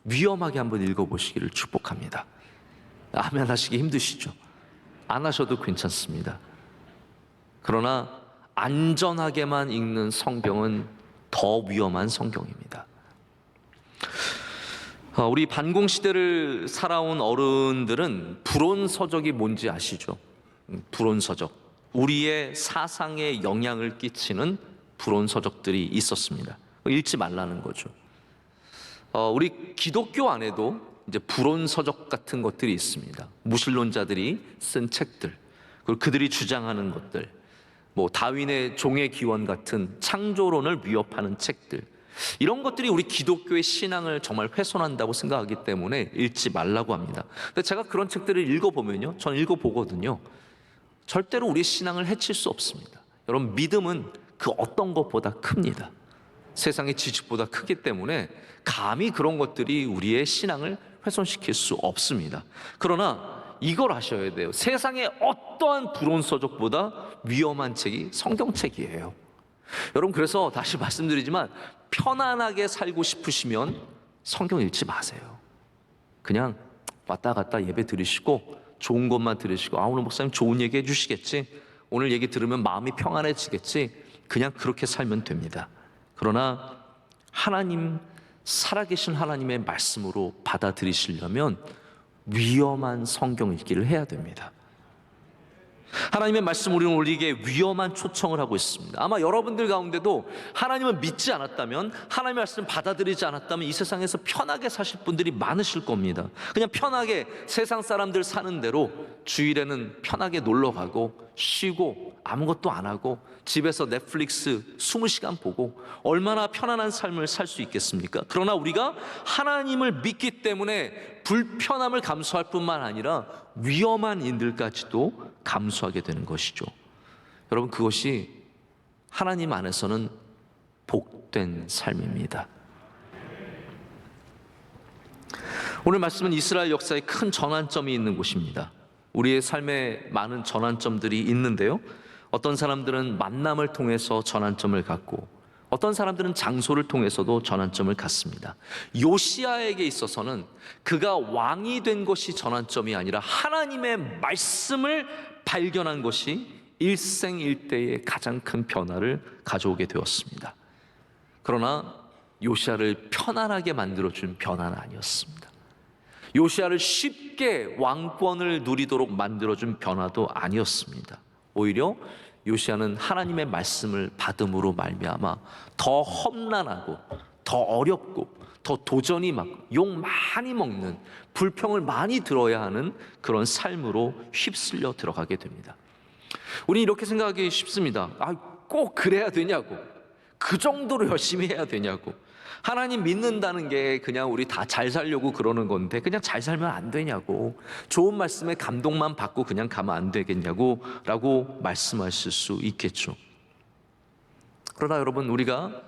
위험하게 한번 읽어보시기를 축복합니다. 아멘 하시기 힘드시죠? 안 하셔도 괜찮습니다. 그러나 안전하게만 읽는 성경은 더 위험한 성경입니다. 우리 반공시대를 살아온 어른들은 불온서적이 뭔지 아시죠? 불온서적, 우리의 사상에 영향을 끼치는 불온서적들이 있었습니다. 읽지 말라는 거죠. 우리 기독교 안에도 이제 불온서적 같은 것들이 있습니다. 무신론자들이 쓴 책들, 그리고 그들이 주장하는 것들, 뭐 다윈의 종의 기원 같은 창조론을 위협하는 책들, 이런 것들이 우리 기독교의 신앙을 정말 훼손한다고 생각하기 때문에 읽지 말라고 합니다. 근데 제가 그런 책들을 읽어보면요, 저는 읽어보거든요, 절대로 우리 신앙을 해칠 수 없습니다. 여러분, 믿음은 그 어떤 것보다 큽니다. 세상의 지식보다 크기 때문에 감히 그런 것들이 우리의 신앙을 훼손시킬 수 없습니다. 그러나 이걸 아셔야 돼요. 세상의 어떠한 불온서적보다 위험한 책이 성경책이에요. 여러분, 그래서 다시 말씀드리지만 편안하게 살고 싶으시면 성경 읽지 마세요. 그냥 왔다 갔다 예배 들으시고 좋은 것만 들으시고, 오늘 목사님 좋은 얘기 해주시겠지, 오늘 얘기 들으면 마음이 평안해지겠지, 그냥 그렇게 살면 됩니다. 그러나 하나님, 살아계신 하나님의 말씀으로 받아들이시려면 위험한 성경 읽기를 해야 됩니다. 하나님의 말씀, 우리는 우리에게 위험한 초청을 하고 있습니다. 아마 여러분들 가운데도 하나님을 믿지 않았다면, 하나님의 말씀 받아들이지 않았다면 이 세상에서 편하게 사실 분들이 많으실 겁니다. 그냥 편하게 세상 사람들 사는 대로 주일에는 편하게 놀러 가고 쉬고 아무것도 안 하고 집에서 넷플릭스 20시간 보고 얼마나 편안한 삶을 살 수 있겠습니까? 그러나 우리가 하나님을 믿기 때문에 불편함을 감수할 뿐만 아니라 위험한 일들까지도 감수하게 되는 것이죠. 여러분, 그것이 하나님 안에서는 복된 삶입니다. 오늘 말씀은 이스라엘 역사에 큰 전환점이 있는 곳입니다. 우리의 삶에 많은 전환점들이 있는데요, 어떤 사람들은 만남을 통해서 전환점을 갖고 어떤 사람들은 장소를 통해서도 전환점을 갖습니다. 요시야에게 있어서는 그가 왕이 된 것이 전환점이 아니라 하나님의 말씀을 발견한 것이 일생일대의 가장 큰 변화를 가져오게 되었습니다. 그러나 요시야를 편안하게 만들어준 변화는 아니었습니다. 요시야를 쉽게 왕권을 누리도록 만들어준 변화도 아니었습니다. 오히려 요시야는 하나님의 말씀을 받음으로 말미암아 더 험난하고 더 어렵고 더 도전이 많고 욕 많이 먹는, 불평을 많이 들어야 하는 그런 삶으로 휩쓸려 들어가게 됩니다. 우리는 이렇게 생각하기 쉽습니다. 꼭 그래야 되냐고, 그 정도로 열심히 해야 되냐고, 하나님 믿는다는 게 그냥 우리 다 잘 살려고 그러는 건데 그냥 잘 살면 안 되냐고, 좋은 말씀에 감동만 받고 그냥 가면 안 되겠냐고 라고 말씀하실 수 있겠죠. 그러나 여러분, 우리가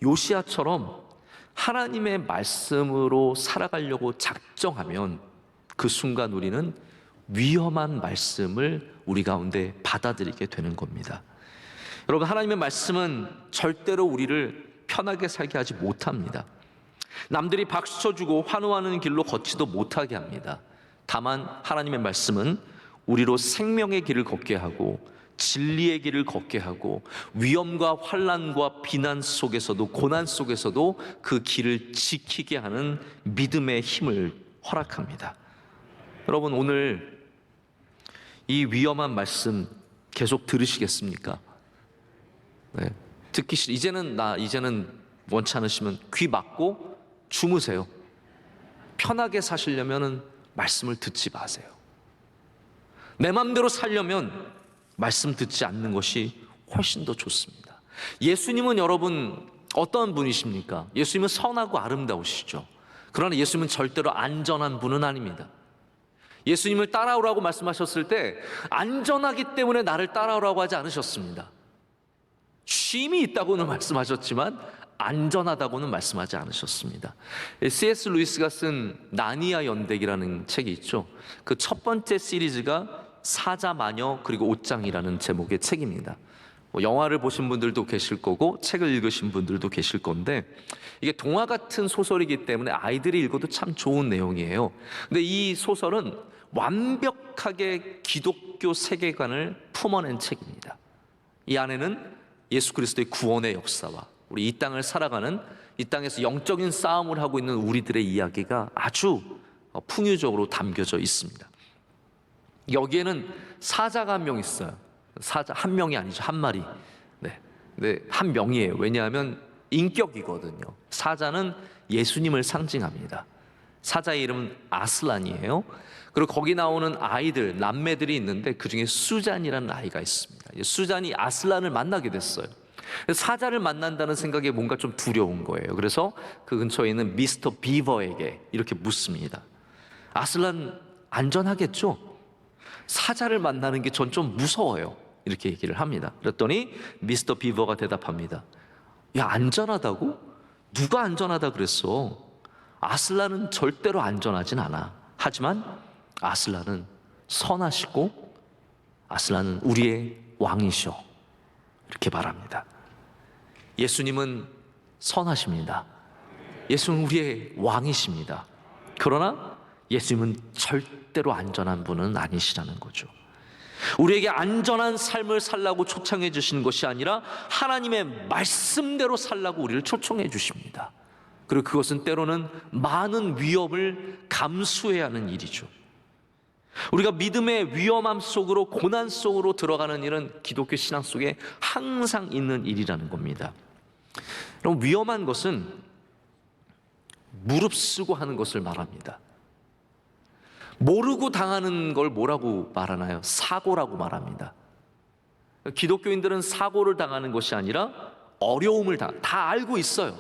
요시야처럼 하나님의 말씀으로 살아가려고 작정하면 그 순간 우리는 위험한 말씀을 우리 가운데 받아들이게 되는 겁니다. 여러분, 하나님의 말씀은 절대로 우리를 편하게 살게 하지 못합니다. 남들이 박수 쳐주고 환호하는 길로 걷지도 못하게 합니다. 다만 하나님의 말씀은 우리로 생명의 길을 걷게 하고 진리의 길을 걷게 하고 위험과 환난과 비난 속에서도 고난 속에서도 그 길을 지키게 하는 믿음의 힘을 허락합니다. 여러분, 오늘 이 위험한 말씀 계속 들으시겠습니까? 네. 듣기 싫어. 이제는 원치 않으시면 귀 막고 주무세요. 편하게 사시려면 말씀을 듣지 마세요. 내 마음대로 살려면 말씀 듣지 않는 것이 훨씬 더 좋습니다. 예수님은 여러분 어떤 분이십니까? 예수님은 선하고 아름다우시죠. 그러나 예수님은 절대로 안전한 분은 아닙니다. 예수님을 따라오라고 말씀하셨을 때 안전하기 때문에 나를 따라오라고 하지 않으셨습니다. 쉼이 있다고는 말씀하셨지만 안전하다고는 말씀하지 않으셨습니다. C.S. 루이스가 쓴 나니아 연대기라는 책이 있죠. 그 첫 번째 시리즈가 사자 마녀 그리고 옷장이라는 제목의 책입니다. 영화를 보신 분들도 계실 거고 책을 읽으신 분들도 계실 건데, 이게 동화 같은 소설이기 때문에 아이들이 읽어도 참 좋은 내용이에요. 근데 이 소설은 완벽하게 기독교 세계관을 품어낸 책입니다. 이 안에는 예수 그리스도의 구원의 역사와 우리 이 땅을 살아가는, 이 땅에서 영적인 싸움을 하고 있는 우리들의 이야기가 아주 풍유적으로 담겨져 있습니다. 여기에는 사자가 한 명 있어요. 사자 한 명이 아니죠, 한 마리. 네, 한 명이에요. 왜냐하면 인격이거든요. 사자는 예수님을 상징합니다. 사자의 이름은 아슬란이에요. 그리고 거기 나오는 아이들, 남매들이 있는데 그 중에 수잔이라는 아이가 있습니다. 수잔이 아슬란을 만나게 됐어요. 사자를 만난다는 생각에 뭔가 좀 두려운 거예요. 그래서 그 근처에 있는 미스터 비버에게 이렇게 묻습니다. 아슬란 안전하겠죠? 사자를 만나는 게 전 좀 무서워요. 이렇게 얘기를 합니다. 그랬더니 미스터 비버가 대답합니다. 야, 안전하다고? 누가 안전하다 그랬어? 아슬란은 절대로 안전하진 않아. 하지만 아슬란은 선하시고 아슬란은 우리의 왕이셔. 이렇게 말합니다. 예수님은 선하십니다. 예수는 우리의 왕이십니다. 그러나 예수님은 절대로 안전한 분은 아니시라는 거죠. 우리에게 안전한 삶을 살라고 초청해 주시는 것이 아니라 하나님의 말씀대로 살라고 우리를 초청해 주십니다. 그리고 그것은 때로는 많은 위협을 감수해야 하는 일이죠. 우리가 믿음의 위험함 속으로, 고난 속으로 들어가는 일은 기독교 신앙 속에 항상 있는 일이라는 겁니다. 그럼 위험한 것은 무릅쓰고 하는 것을 말합니다. 모르고 당하는 걸 뭐라고 말하나요? 사고라고 말합니다. 기독교인들은 사고를 당하는 것이 아니라 어려움을 다 알고 있어요.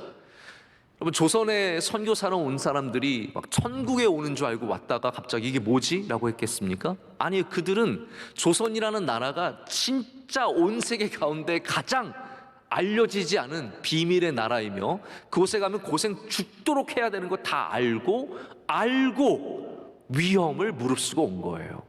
여러분, 조선에 선교사로 온 사람들이 막 천국에 오는 줄 알고 왔다가 갑자기 이게 뭐지? 라고 했겠습니까? 아니, 그들은 조선이라는 나라가 진짜 온 세계 가운데 가장 알려지지 않은 비밀의 나라이며 그곳에 가면 고생 죽도록 해야 되는 거 다 알고 위험을 무릅쓰고 온 거예요.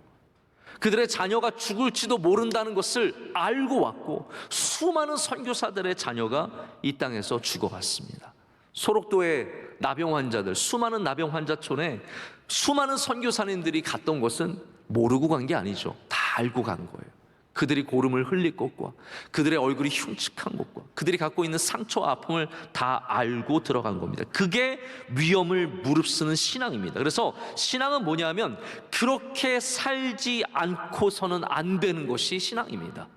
그들의 자녀가 죽을지도 모른다는 것을 알고 왔고 수많은 선교사들의 자녀가 이 땅에서 죽어갔습니다. 소록도의 나병 환자들, 수많은 나병 환자촌에 수많은 선교사님들이 갔던 것은 모르고 간 게 아니죠. 다 알고 간 거예요. 그들이 고름을 흘릴 것과 그들의 얼굴이 흉측한 것과 그들이 갖고 있는 상처와 아픔을 다 알고 들어간 겁니다. 그게 위험을 무릅쓰는 신앙입니다. 그래서 신앙은 뭐냐면 그렇게 살지 않고서는 안 되는 것이 신앙입니다.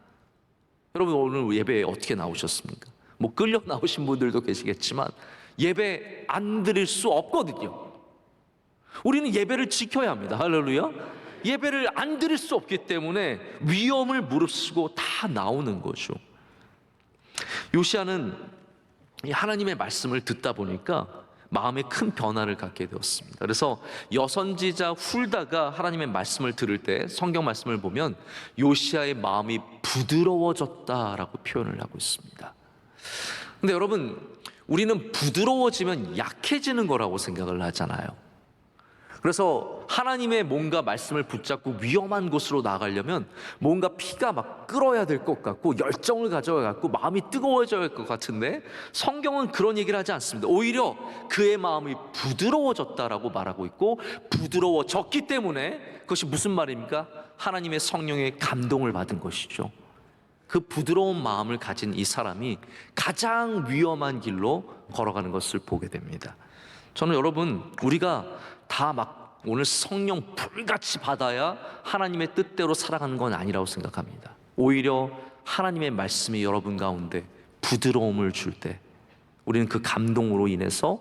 여러분, 오늘 예배에 어떻게 나오셨습니까? 뭐 끌려 나오신 분들도 계시겠지만 예배 안 드릴 수 없거든요. 우리는 예배를 지켜야 합니다. 할렐루야. 예배를 안 드릴 수 없기 때문에 위험을 무릅쓰고 다 나오는 거죠. 요시야는 하나님의 말씀을 듣다 보니까 마음에 큰 변화를 갖게 되었습니다. 그래서 여선지자 훌다가 하나님의 말씀을 들을 때 성경 말씀을 보면 요시야의 마음이 부드러워졌다라고 표현을 하고 있습니다. 근데 여러분, 우리는 부드러워지면 약해지는 거라고 생각을 하잖아요. 그래서 하나님의 뭔가 말씀을 붙잡고 위험한 곳으로 나가려면 뭔가 피가 막 끓어야 될 것 같고 열정을 가져야 갖고 마음이 뜨거워져야 할 것 같은데 성경은 그런 얘기를 하지 않습니다. 오히려 그의 마음이 부드러워졌다라고 말하고 있고 부드러워졌기 때문에 그것이 무슨 말입니까? 하나님의 성령의 감동을 받은 것이죠. 그 부드러운 마음을 가진 이 사람이 가장 위험한 길로 걸어가는 것을 보게 됩니다. 저는 여러분, 우리가 다 막 오늘 성령 불같이 받아야 하나님의 뜻대로 살아가는 건 아니라고 생각합니다. 오히려 하나님의 말씀이 여러분 가운데 부드러움을 줄 때 우리는 그 감동으로 인해서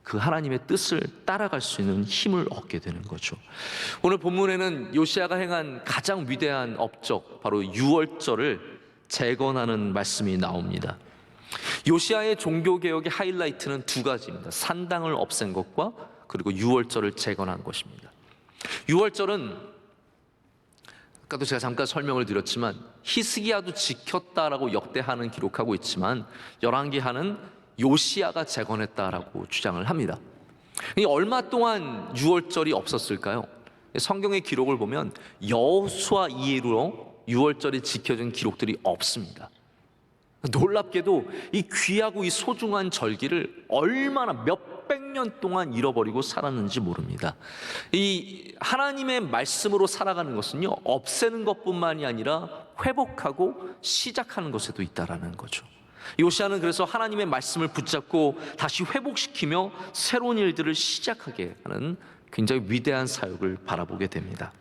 그 하나님의 뜻을 따라갈 수 있는 힘을 얻게 되는 거죠. 오늘 본문에는 요시야가 행한 가장 위대한 업적, 바로 유월절을 재건하는 말씀이 나옵니다. 요시야의 종교개혁의 하이라이트는 두 가지입니다. 산당을 없앤 것과 그리고 유월절을 재건한 것입니다. 유월절은 아까도 제가 잠깐 설명을 드렸지만 히스기야도 지켰다라고 역대하는 기록하고 있지만 열왕기하는 요시야가 재건했다라고 주장을 합니다. 얼마 동안 유월절이 없었을까요? 성경의 기록을 보면 여호수아 이후로 유월절이 지켜진 기록들이 없습니다. 놀랍게도 이 귀하고 이 소중한 절기를 얼마나 몇백 년 동안 잃어버리고 살았는지 모릅니다. 이 하나님의 말씀으로 살아가는 것은요, 없애는 것뿐만이 아니라 회복하고 시작하는 것에도 있다라는 거죠. 요시야는 그래서 하나님의 말씀을 붙잡고 다시 회복시키며 새로운 일들을 시작하게 하는 굉장히 위대한 사역을 바라보게 됩니다.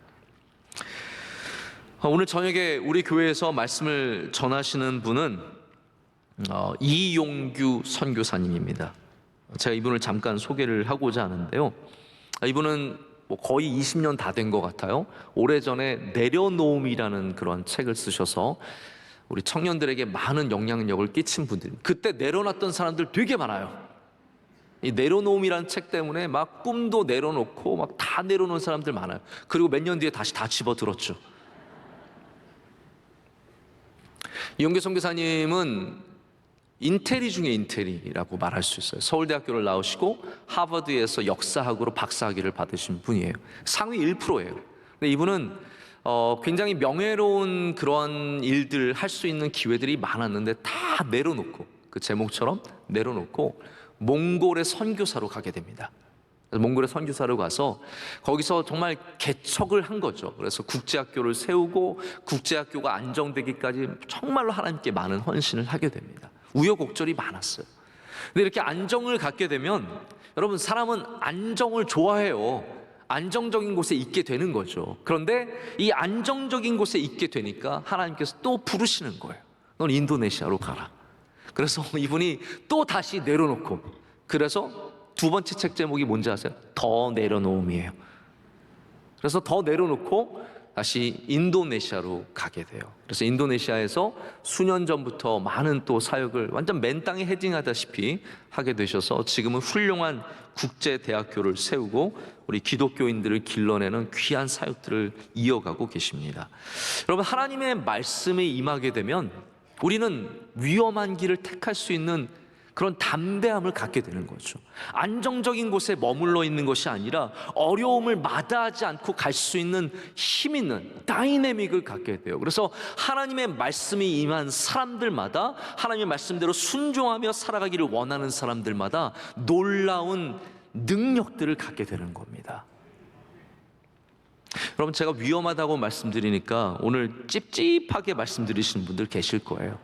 오늘 저녁에 우리 교회에서 말씀을 전하시는 분은 이용규 선교사님입니다. 제가 이분을 잠깐 소개를 하고자 하는데요. 이분은 거의 20년 다 된 것 같아요. 오래전에 내려놓음이라는 그런 책을 쓰셔서 우리 청년들에게 많은 영향력을 끼친 분들, 그때 내려놨던 사람들 되게 많아요. 이 내려놓음이라는 책 때문에 막 꿈도 내려놓고 막 다 내려놓은 사람들 많아요. 그리고 몇 년 뒤에 다시 다 집어들었죠. 이용규 선교사님은 인테리 중에 인테리라고 말할 수 있어요. 서울대학교를 나오시고 하버드에서 역사학으로 박사학위를 받으신 분이에요. 상위 1%예요. 근데 이분은 굉장히 명예로운 그런 일들 할 수 있는 기회들이 많았는데 다 내려놓고, 그 제목처럼 내려놓고 몽골의 선교사로 가게 됩니다. 몽골의 선교사로 가서 거기서 정말 개척을 한 거죠. 그래서 국제학교를 세우고 국제학교가 안정되기까지 정말로 하나님께 많은 헌신을 하게 됩니다. 우여곡절이 많았어요. 근데 이렇게 안정을 갖게 되면 여러분, 사람은 안정을 좋아해요. 안정적인 곳에 있게 되는 거죠. 그런데 이 안정적인 곳에 있게 되니까 하나님께서 또 부르시는 거예요. 넌 인도네시아로 가라. 그래서 이분이 또 다시 내려놓고, 그래서 두 번째 책 제목이 뭔지 아세요? 더 내려놓음이에요. 그래서 더 내려놓고 다시 인도네시아로 가게 돼요. 그래서 인도네시아에서 수년 전부터 많은 또 사역을 완전 맨 땅에 헤딩하다시피 하게 되셔서 지금은 훌륭한 국제대학교를 세우고 우리 기독교인들을 길러내는 귀한 사역들을 이어가고 계십니다. 여러분, 하나님의 말씀이 임하게 되면 우리는 위험한 길을 택할 수 있는 그런 담대함을 갖게 되는 거죠. 안정적인 곳에 머물러 있는 것이 아니라 어려움을 마다하지 않고 갈 수 있는 힘 있는 다이내믹을 갖게 돼요. 그래서 하나님의 말씀이 임한 사람들마다, 하나님의 말씀대로 순종하며 살아가기를 원하는 사람들마다 놀라운 능력들을 갖게 되는 겁니다. 여러분, 제가 위험하다고 말씀드리니까 오늘 찝찝하게 말씀드리시는 분들 계실 거예요.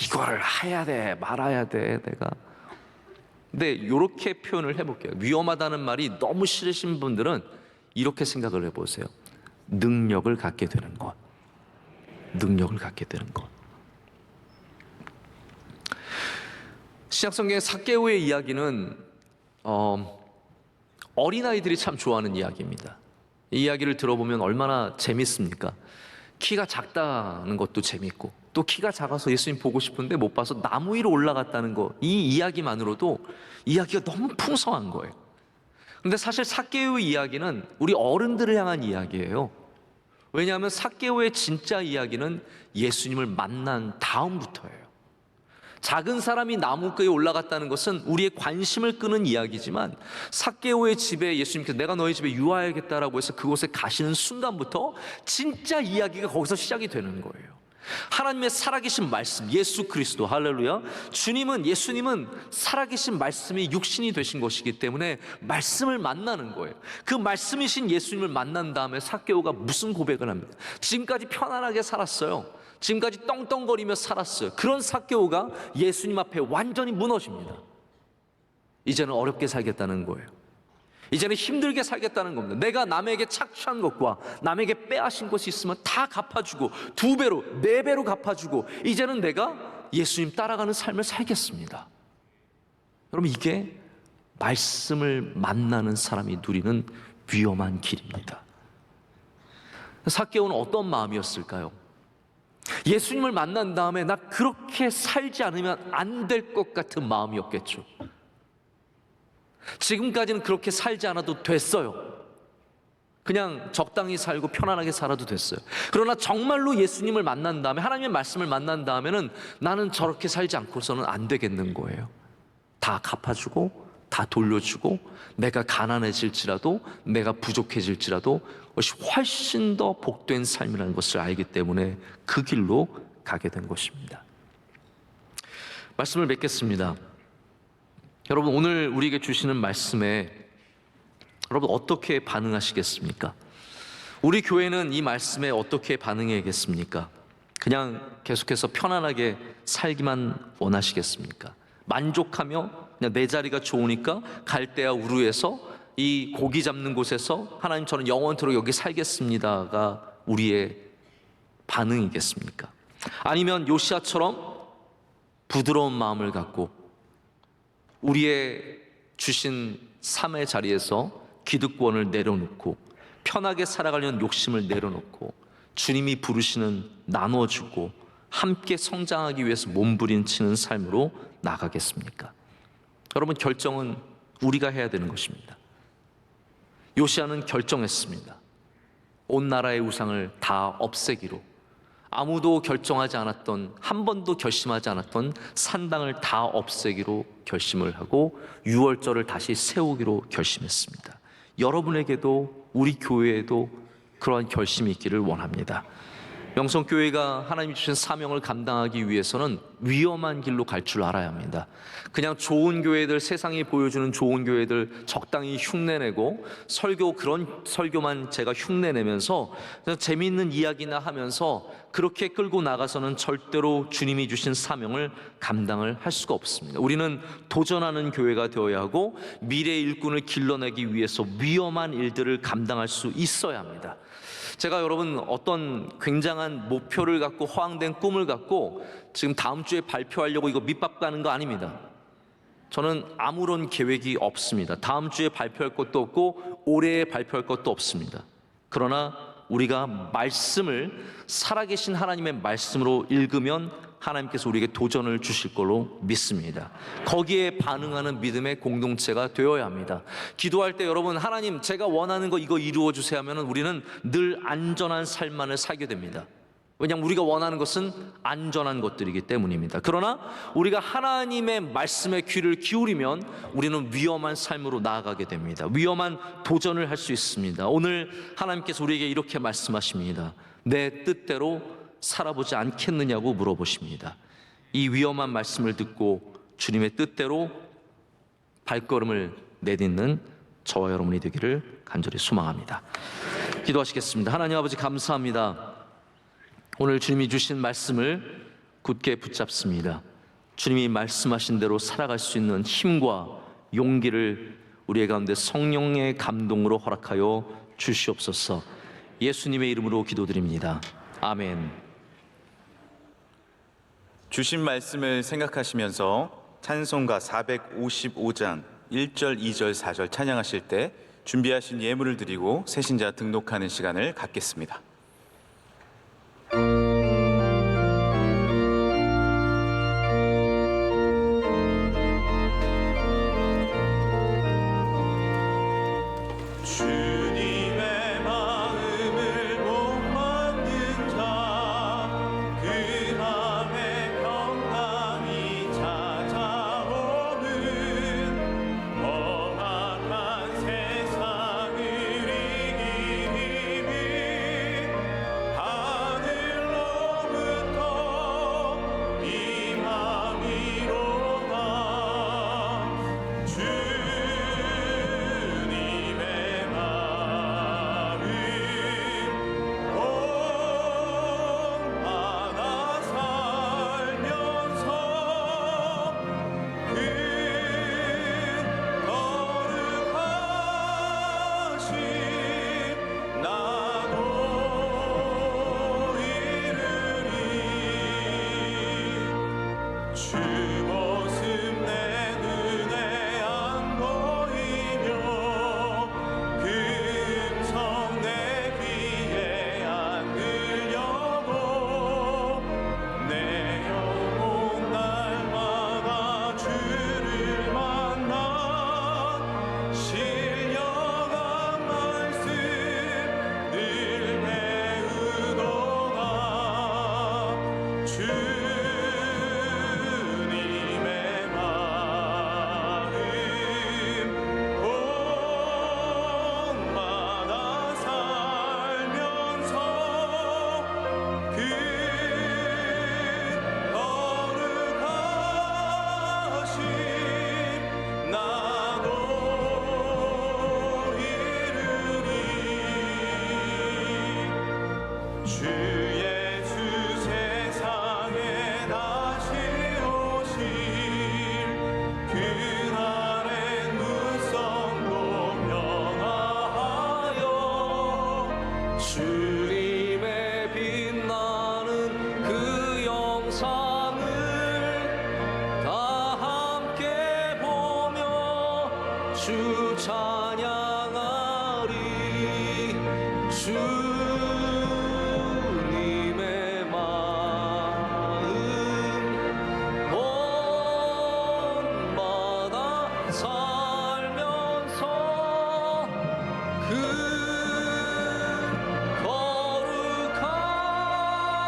이거를 해야 돼, 말아야 돼, 내가. 근데 이렇게 표현을 해볼게요. 위험하다는 말이 너무 싫으신 분들은 이렇게 생각을 해보세요. 능력을 갖게 되는 것. 능력을 갖게 되는 것. 신약성경의 삭개오의 이야기는 어린아이들이 참 좋아하는 이야기입니다. 이 이야기를 들어보면 얼마나 재밌습니까? 키가 작다는 것도 재밌고, 또 키가 작아서 예수님 보고 싶은데 못 봐서 나무 위로 올라갔다는 거, 이 이야기만으로도 이야기가 너무 풍성한 거예요. 근데 사실 삭개오의 이야기는 우리 어른들을 향한 이야기예요. 왜냐하면 삭개오의 진짜 이야기는 예수님을 만난 다음부터예요. 작은 사람이 나무가에 올라갔다는 것은 우리의 관심을 끄는 이야기지만, 삭개오의 집에 예수님께서 내가 너희 집에 유하야겠다라고 해서 그곳에 가시는 순간부터 진짜 이야기가 거기서 시작이 되는 거예요. 하나님의 살아계신 말씀, 예수 그리스도, 할렐루야. 예수님은 살아계신 말씀이 육신이 되신 것이기 때문에 말씀을 만나는 거예요. 그 말씀이신 예수님을 만난 다음에 삭개오가 무슨 고백을 합니다. 지금까지 편안하게 살았어요. 지금까지 떵떵거리며 살았어요. 그런 삭개오가 예수님 앞에 완전히 무너집니다. 이제는 어렵게 살겠다는 거예요. 이제는 힘들게 살겠다는 겁니다. 내가 남에게 착취한 것과 남에게 빼앗은 것이 있으면 다 갚아주고, 2배로 4배로 갚아주고, 이제는 내가 예수님 따라가는 삶을 살겠습니다. 여러분, 이게 말씀을 만나는 사람이 누리는 위험한 길입니다. 삭개오는 어떤 마음이었을까요? 예수님을 만난 다음에 나 그렇게 살지 않으면 안 될 것 같은 마음이었겠죠. 지금까지는 그렇게 살지 않아도 됐어요. 그냥 적당히 살고 편안하게 살아도 됐어요. 그러나 정말로 예수님을 만난 다음에, 하나님의 말씀을 만난 다음에는 나는 저렇게 살지 않고서는 안 되겠는 거예요. 다 갚아주고 다 돌려주고, 내가 가난해질지라도, 내가 부족해질지라도 그것이 훨씬 더 복된 삶이라는 것을 알기 때문에 그 길로 가게 된 것입니다. 말씀을 맺겠습니다. 여러분, 오늘 우리에게 주시는 말씀에 여러분 어떻게 반응하시겠습니까? 우리 교회는 이 말씀에 어떻게 반응해야겠습니까? 그냥 계속해서 편안하게 살기만 원하시겠습니까? 만족하며 그냥 내 자리가 좋으니까 갈대아 우르에서 이 고기 잡는 곳에서 하나님 저는 영원토록 여기 살겠습니다가 우리의 반응이겠습니까? 아니면 요시아처럼 부드러운 마음을 갖고 우리의 주신 삶의 자리에서 기득권을 내려놓고 편하게 살아가려는 욕심을 내려놓고 주님이 부르시는 나눠주고 함께 성장하기 위해서 몸부림치는 삶으로 나가겠습니까? 여러분, 결정은 우리가 해야 되는 것입니다. 요시아는 결정했습니다. 온 나라의 우상을 다 없애기로, 아무도 결정하지 않았던, 한 번도 결심하지 않았던 산당을 다 없애기로 결심을 하고 6월절을 다시 세우기로 결심했습니다. 여러분에게도 우리 교회에도 그러한 결심이 있기를 원합니다. 명성교회가 하나님이 주신 사명을 감당하기 위해서는 위험한 길로 갈 줄 알아야 합니다. 그냥 좋은 교회들, 세상이 보여주는 좋은 교회들 적당히 흉내내고 그런 설교만 제가 흉내내면서 재미있는 이야기나 하면서 그렇게 끌고 나가서는 절대로 주님이 주신 사명을 감당을 할 수가 없습니다. 우리는 도전하는 교회가 되어야 하고 미래의 일꾼을 길러내기 위해서 위험한 일들을 감당할 수 있어야 합니다. 제가 여러분 어떤 굉장한 목표를 갖고 허황된 꿈을 갖고 지금 다음 주에 발표하려고 이거 밑밥 가는 거 아닙니다. 저는 아무런 계획이 없습니다. 다음 주에 발표할 것도 없고 올해에 발표할 것도 없습니다. 그러나 우리가 말씀을 살아계신 하나님의 말씀으로 읽으면 하나님께서 우리에게 도전을 주실 걸로 믿습니다. 거기에 반응하는 믿음의 공동체가 되어야 합니다. 기도할 때 여러분, 하나님 제가 원하는 거 이거 이루어 주세요 하면 우리는 늘 안전한 삶만을 살게 됩니다. 왜냐하면 우리가 원하는 것은 안전한 것들이기 때문입니다. 그러나 우리가 하나님의 말씀에 귀를 기울이면 우리는 위험한 삶으로 나아가게 됩니다. 위험한 도전을 할 수 있습니다. 오늘 하나님께서 우리에게 이렇게 말씀하십니다. 내 뜻대로 살아보지 않겠느냐고 물어보십니다. 이 위험한 말씀을 듣고 주님의 뜻대로 발걸음을 내딛는 저와 여러분이 되기를 간절히 소망합니다. 기도하시겠습니다. 하나님 아버지, 감사합니다. 오늘 주님이 주신 말씀을 굳게 붙잡습니다. 주님이 말씀하신 대로 살아갈 수 있는 힘과 용기를 우리의 가운데 성령의 감동으로 허락하여 주시옵소서. 예수님의 이름으로 기도드립니다. 아멘. 주신 말씀을 생각하시면서 찬송가 455장 1절, 2절, 4절 찬양하실 때 준비하신 예물을 드리고 새신자 등록하는 시간을 갖겠습니다. 주님의 마음을 못 받는 자, 그 맘에 평강이 찾아오는 험악한 세상을 이기는 힘이 하늘로부터 임함이로다. 주 모습 내 눈에 안 보이며 그 음성 내 귀에 안 들려도 내 영혼 날마다 주를 만나 신령한 말씀 늘 배우도다. 주님의 마음 곳마다 살면서 그 거룩하심 나도 이루리. 주 예수 세상에 다시 오실 그날의 눈성도 변화하여 주님의 빛나는 그 영상을 다 함께 보며 주 찬양하리. 주님의 마음 곳마다 살면서 그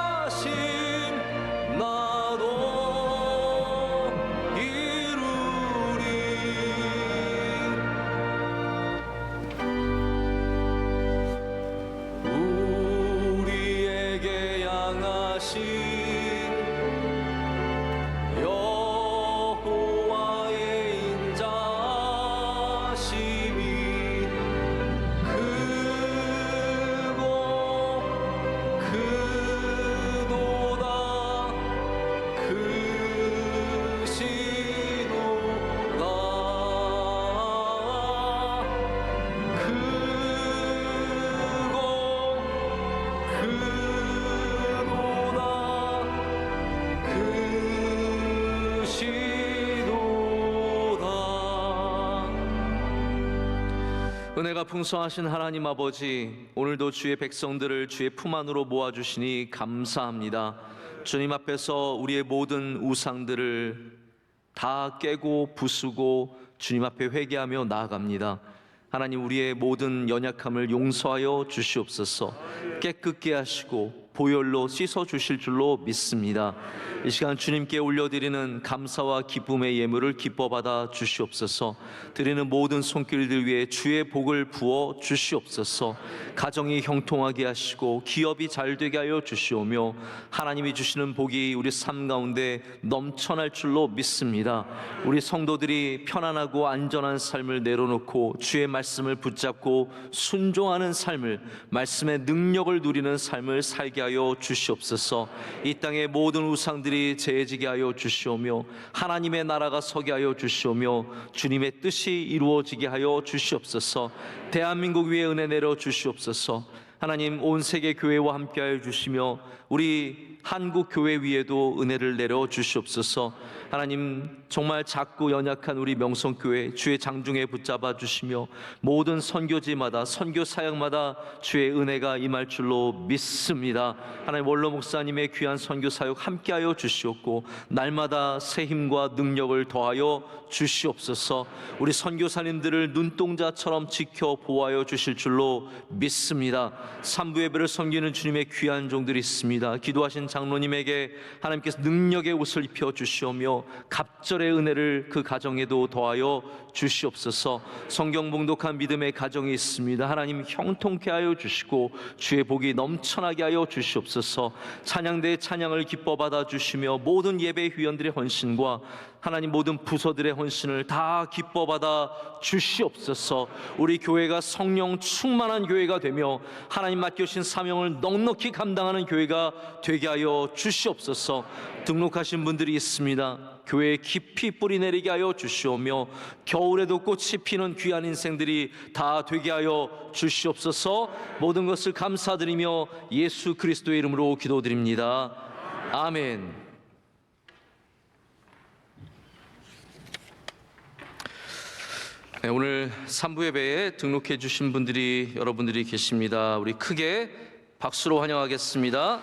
거룩하심 나도 이루리. 우리에게 양하신 여호와의 인자심이 크고 크도다. 크시도다. 크고 크도다. 은혜가 풍성하신 하나님 아버지, 오늘도 주의 백성들을 주의 품 안으로 모아주시니 감사합니다. 주님 앞에서 우리의 모든 우상들을 다 깨고 부수고 주님 앞에 회개하며 나아갑니다. 하나님, 우리의 모든 연약함을 용서하여 주시옵소서. 깨끗게 하시고 보혈로 씻어 주실 줄로 믿습니다. 이 시간 주님께 올려드리는 감사와 기쁨의 예물을 기뻐 받아 주시옵소서. 드리는 모든 손길들 위해 주의 복을 부어 주시옵소서. 가정이 형통하게 하시고 기업이 잘 되게 하여 주시오며 하나님이 주시는 복이 우리 삶 가운데 넘쳐날 줄로 믿습니다. 우리 성도들이 편안하고 안전한 삶을 내려놓고 주의 말씀을 붙잡고 순종하는 삶을, 말씀의 능력을 누리는 삶을 살게 하여 주시옵소서. 이 땅의 모든 우상들이 제해지게 하여 주시오며 하나님의 나라가 서게 하여 주시오며 주님의 뜻이 이루어지게 하여 주시옵소서. 대한민국 위에 은혜 내려 주시옵소서. 하나님, 온 세계 교회와 함께하여 주시며 우리 한국 교회 위에도 은혜를 내려 주시옵소서. 하나님, 정말 작고 연약한 우리 명성교회 주의 장중에 붙잡아 주시며 모든 선교지마다 선교 사역마다 주의 은혜가 임할 줄로 믿습니다. 하나님, 원로 목사님의 귀한 선교 사역 함께하여 주시옵고 날마다 새 힘과 능력을 더하여 주시옵소서. 우리 선교사님들을 눈동자처럼 지켜 보호하여 주실 줄로 믿습니다. 삼부 예배를 섬기는 주님의 귀한 종들이 있습니다. 기도하신 장로님에게 하나님께서 능력의 옷을 입혀 주시오며 갑절의 은혜를 그 가정에도 더하여 주시옵소서. 성경 봉독한 믿음의 가정이 있습니다. 하나님, 형통케 하여 주시고 주의 복이 넘쳐나게 하여 주시옵소서. 찬양대의 찬양을 기뻐 받아 주시며 모든 예배 회원들의 헌신과 하나님 모든 부서들의 헌신을 다 기뻐 받아 주시옵소서. 우리 교회가 성령 충만한 교회가 되며 하나님 맡겨주신 사명을 넉넉히 감당하는 교회가 되게 하여 주시옵소서. 등록하신 분들이 있습니다. 교회에 깊이 뿌리 내리게 하여 주시오며 겨울에도 꽃이 피는 귀한 인생들이 다 되게 하여 주시옵소서. 모든 것을 감사드리며 예수 그리스도의 이름으로 기도드립니다. 아멘. 네, 오늘 3부 예배에 등록해 주신 분들이 여러분들이 계십니다. 우리 크게 박수로 환영하겠습니다. 네.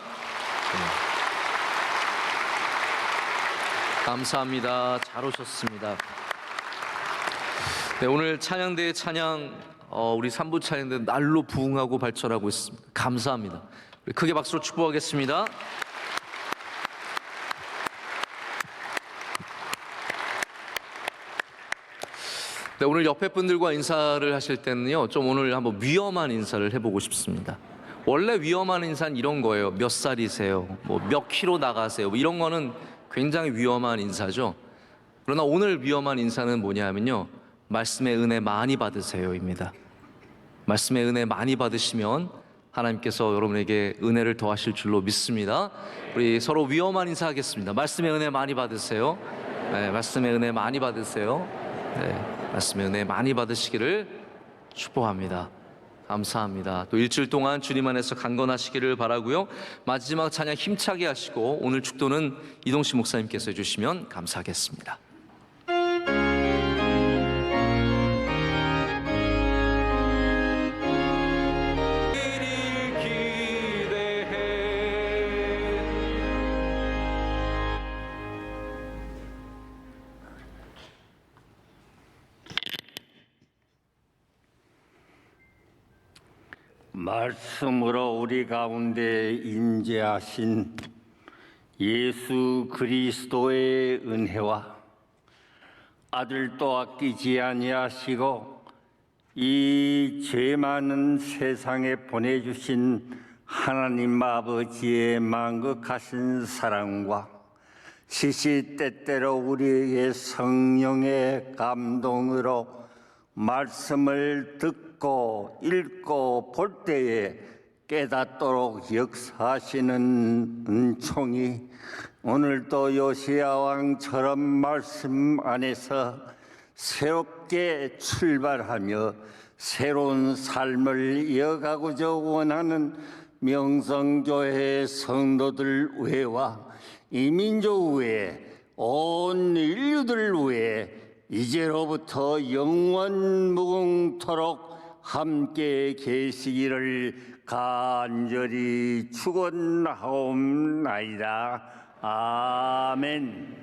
감사합니다. 잘 오셨습니다. 네, 오늘 찬양대의 찬양, 우리 3부 찬양대 날로 부흥하고 발전하고 있습니다. 감사합니다. 우리 크게 박수로 축복하겠습니다. 네, 오늘 옆에 분들과 인사를 하실 때는요, 좀 오늘 한번 위험한 인사를 해보고 싶습니다. 원래 위험한 인사는 이런 거예요. 몇 살이세요? 뭐 몇 킬로 나가세요? 뭐 이런 거는 굉장히 위험한 인사죠. 그러나 오늘 위험한 인사는 뭐냐면요, 말씀의 은혜 많이 받으세요입니다. 말씀의 은혜 많이 받으시면 하나님께서 여러분에게 은혜를 더하실 줄로 믿습니다. 우리 서로 위험한 인사 하겠습니다. 말씀의 은혜 많이 받으세요. 네, 말씀의 은혜 많이 받으세요. 네, 말씀의 은혜 많이 받으시기를 축복합니다. 감사합니다. 또 일주일 동안 주님 안에서 강건하시기를 바라고요. 마지막 찬양 힘차게 하시고 오늘 축도는 이동식 목사님께서 해주시면 감사하겠습니다. 말씀으로 우리 가운데 임재하신 예수 그리스도의 은혜와 아들도 아끼지 아니하시고 이 죄 많은 세상에 보내주신 하나님 아버지의 만극하신 사랑과 시시때때로 우리에게 성령의 감동으로 말씀을 듣고 읽고 볼 때에 깨닫도록 역사하시는 은총이 오늘도 요시야 왕처럼 말씀 안에서 새롭게 출발하며 새로운 삶을 이어가고자 원하는 명성교회 성도들 외와 이민족 외 온 인류들 외 이제로부터 영원 무궁토록 함께 계시기를 간절히 축원하옵나이다. 아멘.